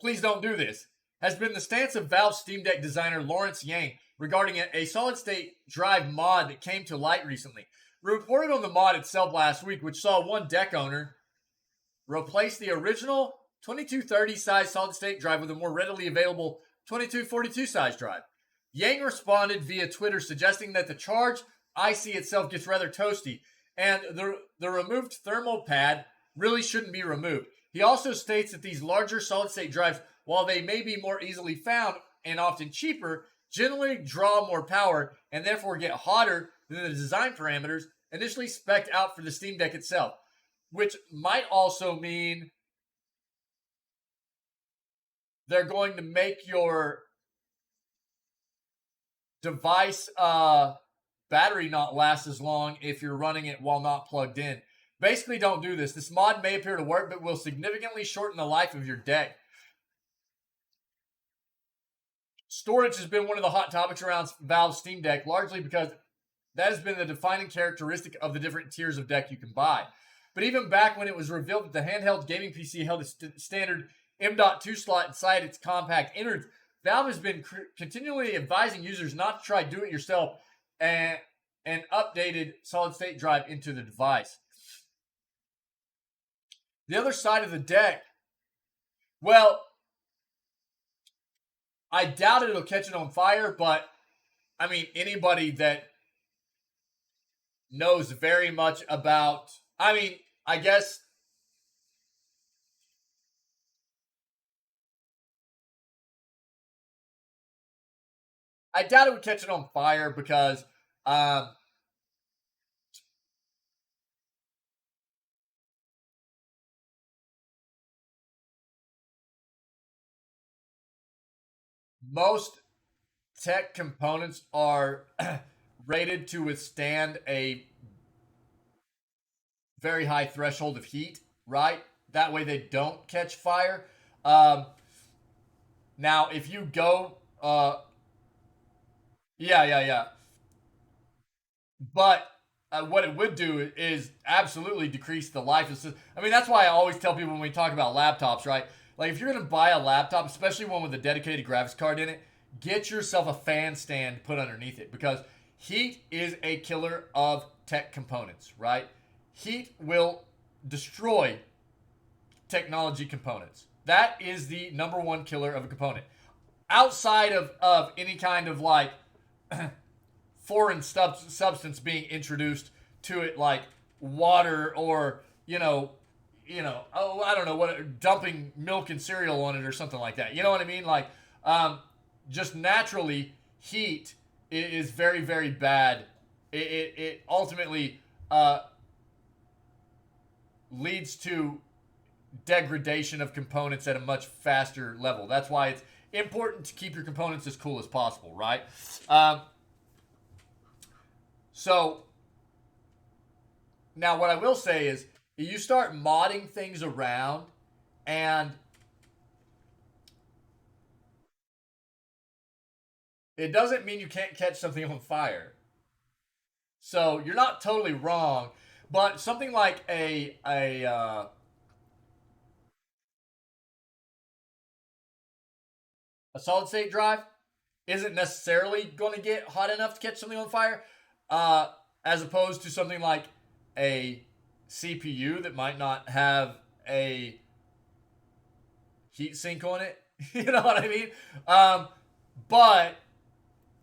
Speaker 1: Please don't do this. Has been the stance of Valve Steam Deck designer Lawrence Yang regarding a solid-state drive mod that came to light recently. We reported on the mod itself last week, which saw one deck owner replace the original 2230 size solid-state drive with a more readily available 2242 size drive. Yang responded via Twitter suggesting that the charge IC itself gets rather toasty, and the removed thermal pad really shouldn't be removed. He also states that these larger solid-state drives, while they may be more easily found and often cheaper, generally draw more power and therefore get hotter than the design parameters initially spec'd out for the Steam Deck itself, which might also mean they're going to make your device battery not last as long if you're running it while not plugged in. Basically, don't do this. This mod may appear to work, but will significantly shorten the life of your deck. Storage has been one of the hot topics around Valve's Steam Deck, largely because that has been the defining characteristic of the different tiers of deck you can buy. But even back when it was revealed that the handheld gaming PC held a standard M.2 slot inside its compact innards, Valve has been continually advising users not to try do-it-yourself and an updated solid-state drive into the device. The other side of the deck, well, I doubt it'll catch it on fire, but I mean, anybody that knows very much about, I guess I doubt it would catch it on fire because most tech components are rated to withstand a very high threshold of heat, right? That way they don't catch fire. Now, if you go, yeah. But what it would do is absolutely decrease the life of the system. I mean, that's why I always tell people when we talk about laptops, right? Like, if you're going to buy a laptop, especially one with a dedicated graphics card in it, get yourself a fan stand to put underneath it because heat is a killer of tech components, right? Heat will destroy technology components. That is the number one killer of a component. Outside of any kind of like foreign substance being introduced to it, like water or oh, I don't know what, dumping milk and cereal on it or something like that. You know what I mean? Like, just naturally, heat is very, very bad. It ultimately leads to degradation of components at a much faster level. That's why it's important to keep your components as cool as possible, right? So now what I will say is you start modding things around and it doesn't mean you can't catch something on fire. So you're not totally wrong, but something like a solid state drive isn't necessarily going to get hot enough to catch something on fire, as opposed to something like a CPU that might not have a heat sink on it. You know what I mean? But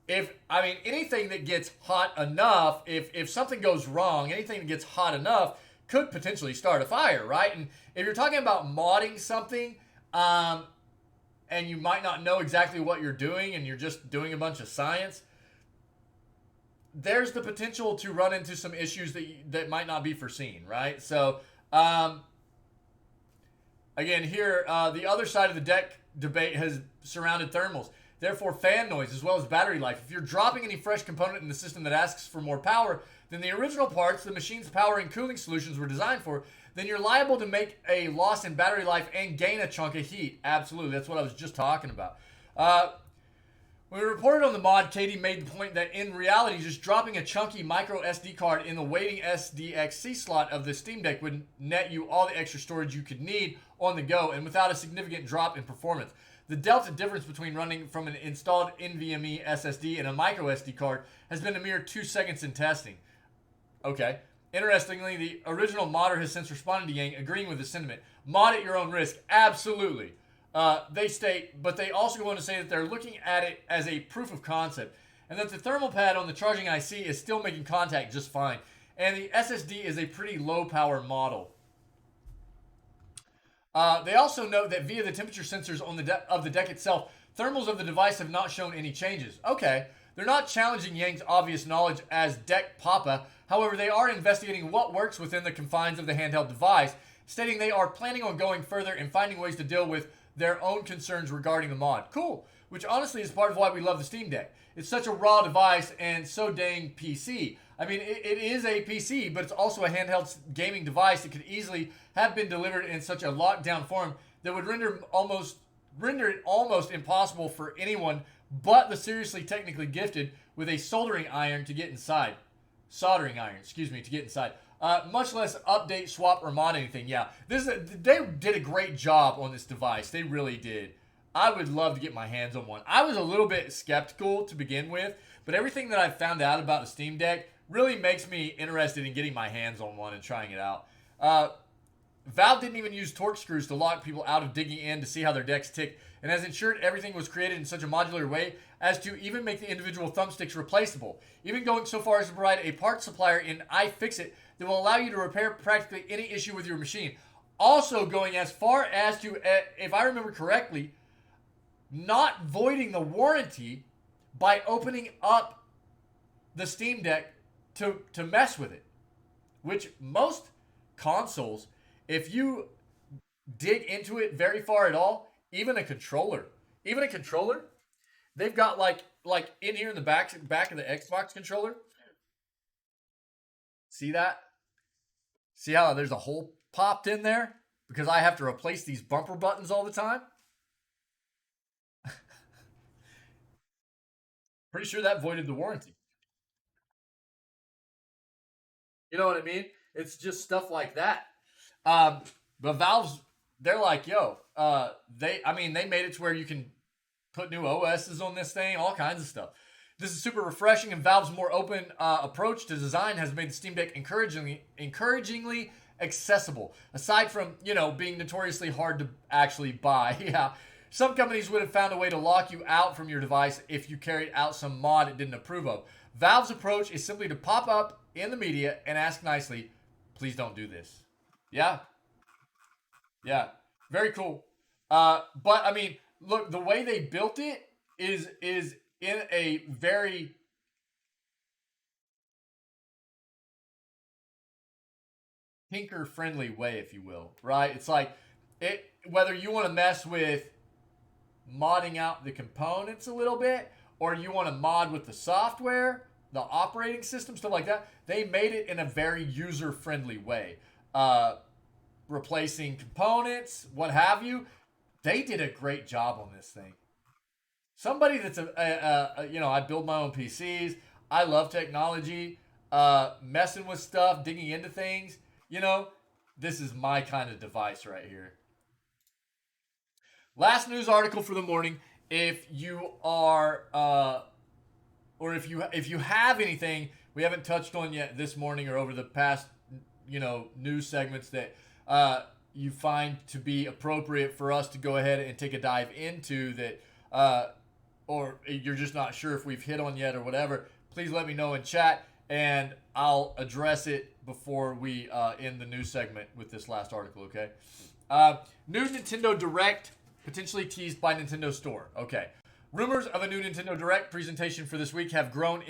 Speaker 1: anything that gets hot enough, if something goes wrong, anything that gets hot enough could potentially start a fire, right? And if you're talking about modding something, and you might not know exactly what you're doing and you're just doing a bunch of science, there's the potential to run into some issues that might not be foreseen, right? So, again, here, the other side of the deck debate has surrounded thermals. Therefore, fan noise as well as battery life. If you're dropping any fresh component in the system that asks for more power than the original parts the machine's power and cooling solutions were designed for, then you're liable to make a loss in battery life and gain a chunk of heat. Absolutely. That's what I was just talking about. When we reported on the mod, Katie made the point that in reality, just dropping a chunky micro SD card in the waiting SDXC slot of the Steam Deck would net you all the extra storage you could need on the go and without a significant drop in performance. The delta difference between running from an installed NVMe SSD and a micro SD card has been a mere 2 seconds in testing. Okay. Interestingly, the original modder has since responded to Yang, agreeing with the sentiment. Mod at your own risk. Absolutely. They state, but they also go on to say that they're looking at it as a proof of concept and that the thermal pad on the charging IC is still making contact just fine. And the SSD is a pretty low power model. They also note that via the temperature sensors on of the deck itself, thermals of the device have not shown any changes. Okay, they're not challenging Yang's obvious knowledge as deck papa. However, they are investigating what works within the confines of the handheld device, stating they are planning on going further and finding ways to deal with their own concerns regarding the mod. Cool, which honestly is part of why we love the Steam Deck. It's such a raw device and so dang PC. I mean, it is a PC, but it's also a handheld gaming device that could easily have been delivered in such a lockdown form that would render it almost impossible for anyone but the seriously technically gifted with a soldering iron to get inside. Soldering iron, excuse me, to get inside. Much less update, swap, or mod anything. Yeah, they did a great job on this device. They really did. I would love to get my hands on one. I was a little bit skeptical to begin with, but everything that I've found out about the Steam Deck really makes me interested in getting my hands on one and trying it out. Valve didn't even use torque screws to lock people out of digging in to see how their decks tick, and has ensured everything was created in such a modular way as to even make the individual thumbsticks replaceable, even going so far as to provide a parts supplier in iFixit that will allow you to repair practically any issue with your machine. Also going as far as to, if I remember correctly, not voiding the warranty, by opening up the Steam Deck to mess with it. Which most consoles, if you dig into it very far at all, even a controller, they've got like in here in the back of the Xbox controller. See that? See how there's a hole popped in there because I have to replace these bumper buttons all the time? Pretty sure that voided the warranty. You know what I mean? It's just stuff like that. But Valve's, they're like, yo, they made it to where you can put new OSs on this thing, all kinds of stuff. This is super refreshing, and Valve's more open approach to design has made the Steam Deck encouragingly accessible. Aside from, being notoriously hard to actually buy. Yeah. Some companies would have found a way to lock you out from your device if you carried out some mod it didn't approve of. Valve's approach is simply to pop up in the media and ask nicely, please don't do this. Yeah. Yeah. Very cool. But I mean, look, the way they built it is in a very tinker friendly way, if you will, right? It's like whether you want to mess with modding out the components a little bit or you want to mod with the software, the operating system, stuff like that, they made it in a very user friendly way. Replacing components, what have you. They did a great job on this thing. Somebody that's I build my own PCs. I love technology, messing with stuff, digging into things. This is my kind of device right here. Last news article for the morning. If you are, or if you have anything we haven't touched on yet this morning or over the past, news segments that you find to be appropriate for us to go ahead and take a dive into that, or you're just not sure if we've hit on yet or whatever, please let me know in chat and I'll address it before we end the news segment with this last article, okay? New Nintendo Direct potentially teased by Nintendo Store. Okay. Rumors of a new Nintendo Direct presentation for this week have grown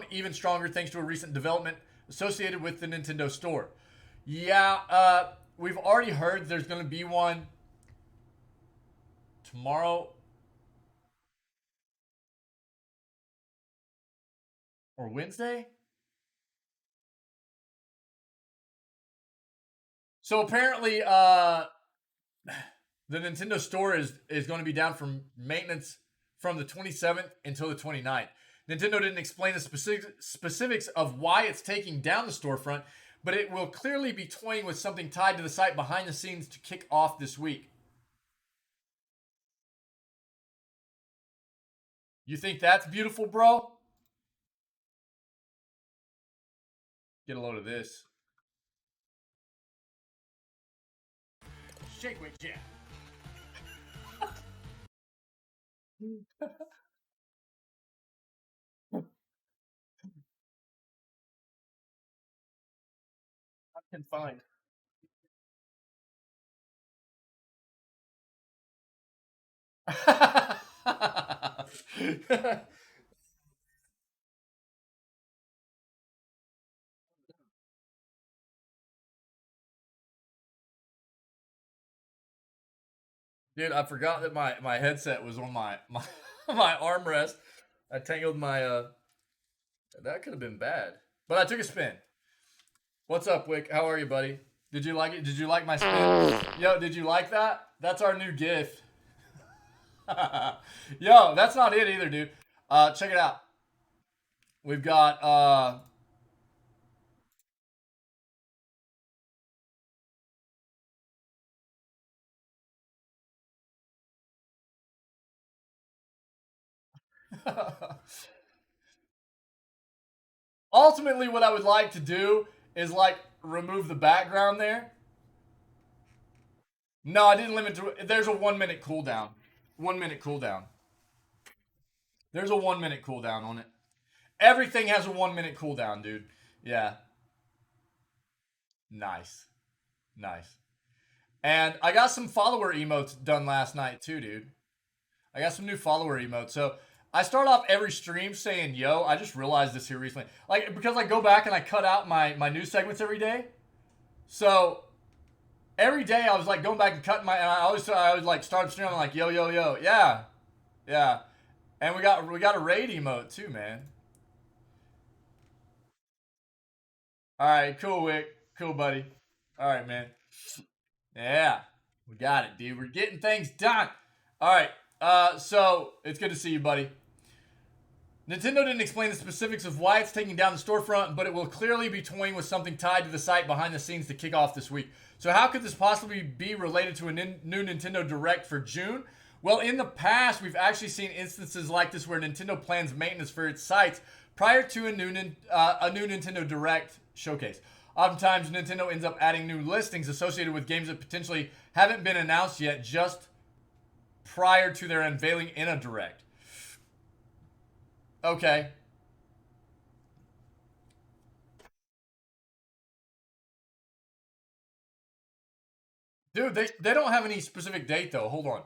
Speaker 1: even stronger thanks to a recent development associated with the Nintendo Store. Yeah, we've already heard there's going to be one tomorrow or Wednesday. So apparently, the Nintendo Store is going to be down from maintenance from the 27th until the 29th. Nintendo didn't explain the specifics of why it's taking down the storefront, but it will clearly be toying with something tied to the site behind the scenes to kick off this week. You think that's beautiful, bro? Get a load of this. Shake weight jam. I can find. Dude, I forgot that my headset was on my armrest. I tangled my that could have been bad. But I took a spin. What's up, Wick? How are you, buddy? Did you like it? Did you like my spin? Yo, did you like that? That's our new gift. Yo, that's not it either, dude. Check it out. We've got ultimately what I would like to do is like remove the background there. No, I didn't limit to. There's a 1 minute cooldown. 1 minute cooldown. There's a 1 minute cooldown on it. Everything has a 1 minute cooldown, dude. Yeah. Nice. Nice. And I got some follower emotes done last night too, dude. I got some new follower emotes. So I start off every stream saying yo. I just realized this here recently, like because I go back and I cut out my news segments every day. So every day I was like going back and cutting my. And I would like start the stream. I'm like yo yo yo yeah, yeah, and we got a raid emote too, man. All right, cool, Wick, cool, buddy. All right, man. Yeah, we got it, dude. We're getting things done. All right, so it's good to see you, buddy. Nintendo didn't explain the specifics of why it's taking down the storefront, but it will clearly be toying with something tied to the site behind the scenes to kick off this week. So how could this possibly be related to a new Nintendo Direct for June? Well, in the past, we've actually seen instances like this where Nintendo plans maintenance for its sites prior to a new Nintendo Direct showcase. Oftentimes, Nintendo ends up adding new listings associated with games that potentially haven't been announced yet just prior to their unveiling in a Direct. Okay. Dude, they don't have any specific date, though. Hold on.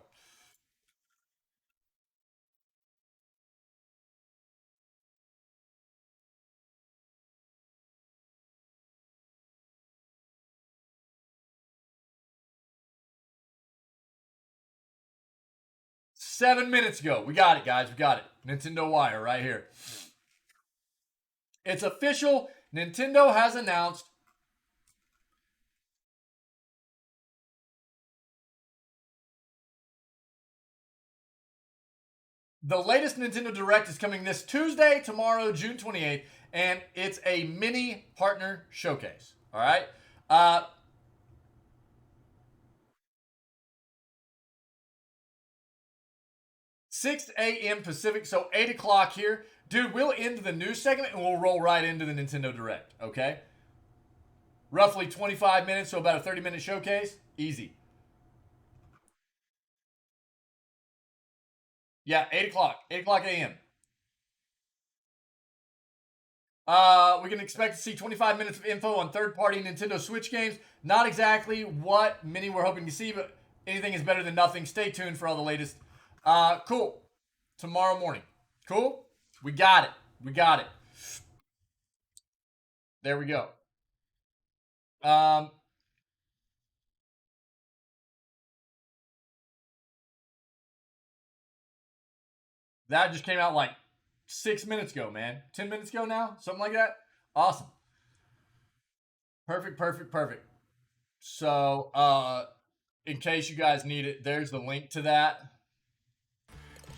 Speaker 1: Seven minutes ago. We got it, guys. We got it. Nintendo Wire right here. It's official. Nintendo has announced the latest Nintendo Direct is coming this Tuesday, tomorrow, June 28th, and it's a mini partner showcase. All right. 6 a.m. Pacific, so 8 o'clock here. Dude, we'll end the news segment and we'll roll right into the Nintendo Direct, okay? Roughly 25 minutes, so about a 30-minute showcase. Easy. Yeah, 8 o'clock. 8 o'clock a.m. We can expect to see 25 minutes of info on third-party Nintendo Switch games. Not exactly what many were hoping to see, but anything is better than nothing. Stay tuned for all the latest. Cool. Tomorrow morning. Cool? We got it. We got it. There we go. That just came out like 6 minutes ago, man. 10 minutes ago now? Something like that? Awesome. Perfect, perfect, perfect. So, in case you guys need it, there's the link to that.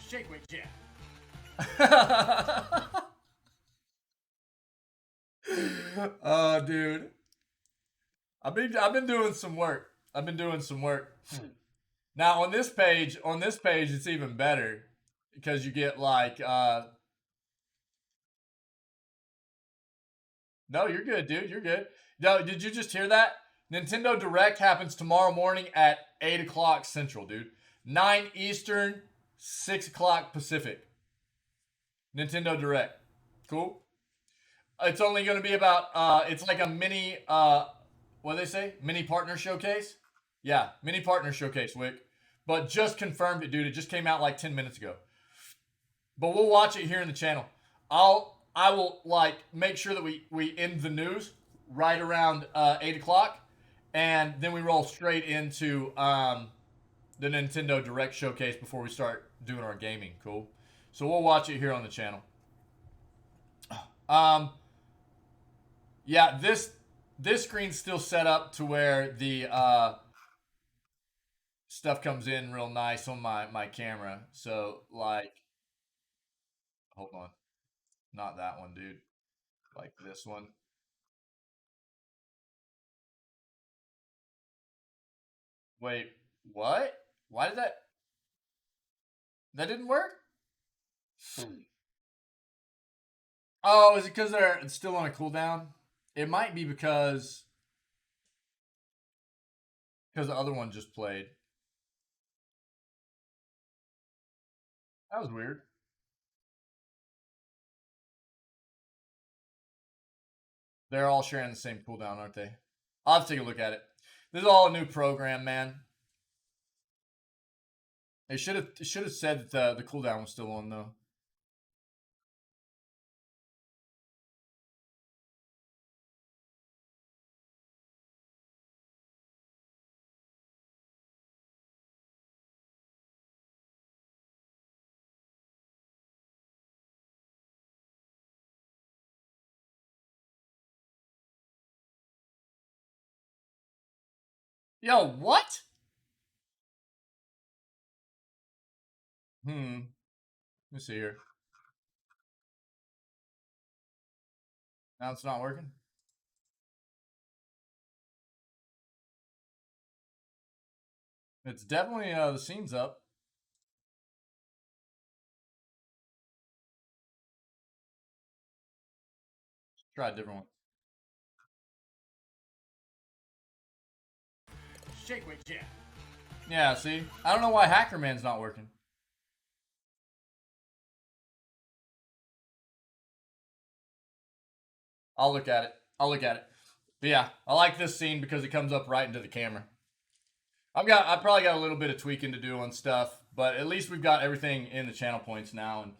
Speaker 1: Shake weight Jack. Oh, dude. I've been doing some work. I've been doing some work. Now on this page, it's even better because you get like no, you're good, dude. You're good. No, did you just hear that? Nintendo Direct happens tomorrow morning at 8 o'clock Central, dude. 9 Eastern, 6 o'clock Pacific. Nintendo Direct. Cool. It's only going to be about, it's like a mini, what do they say? Mini partner showcase? Yeah, mini partner showcase, Wick. But just confirmed it, dude. It just came out like 10 minutes ago. But we'll watch it here in the channel. I will like make sure that we end the news right around 8 o'clock, and then we roll straight into the Nintendo Direct showcase before we start doing our gaming. Cool. So we'll watch it here on the channel. Yeah, this screen's still set up to where the stuff comes in real nice on my camera. So like, hold on. Not that one, dude. Like this one. Wait, what? Why did that? That didn't work? Oh, is it because they're still on a cooldown? It might be because the other one just played. That was weird. They're all sharing the same cooldown, aren't they? I'll have to take a look at it. This is all a new program, man. They should have said that the cooldown was still on though. Yo, what? Let me see here. Now it's not working. It's definitely the scene's up. Try a different one. Shake weight, yeah. Yeah, see? I don't know why Hacker Man's not working. I'll look at it. But yeah, I like this scene because it comes up right into the camera. I probably got a little bit of tweaking to do on stuff, but at least we've got everything in the channel points now, and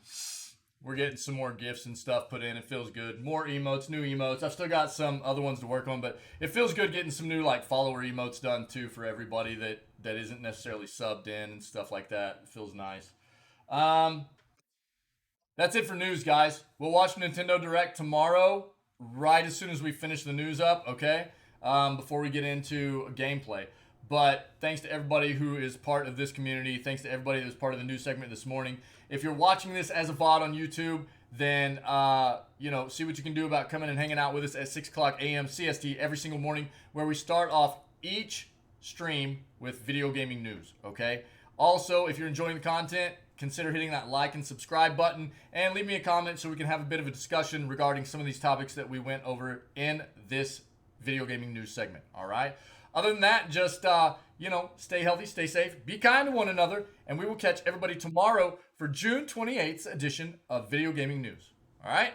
Speaker 1: we're getting some more GIFs and stuff put in. It feels good. More emotes, new emotes. I've still got some other ones to work on, but it feels good getting some new like follower emotes done too for everybody that isn't necessarily subbed in and stuff like that. It feels nice. That's it for news, guys. We'll watch Nintendo Direct tomorrow, right as soon as we finish the news up, okay? Before we get into gameplay. But thanks to everybody who is part of this community. Thanks to everybody that was part of the news segment this morning. If you're watching this as a VOD on YouTube, then, see what you can do about coming and hanging out with us at 6 o'clock a.m. CST every single morning, where we start off each stream with video gaming news, okay? Also, if you're enjoying the content, consider hitting that like and subscribe button and leave me a comment so we can have a bit of a discussion regarding some of these topics that we went over in this video gaming news segment, all right? Other than that, just, stay healthy, stay safe, be kind to one another, and we will catch everybody tomorrow for June 28th edition of Video Gaming News, all right?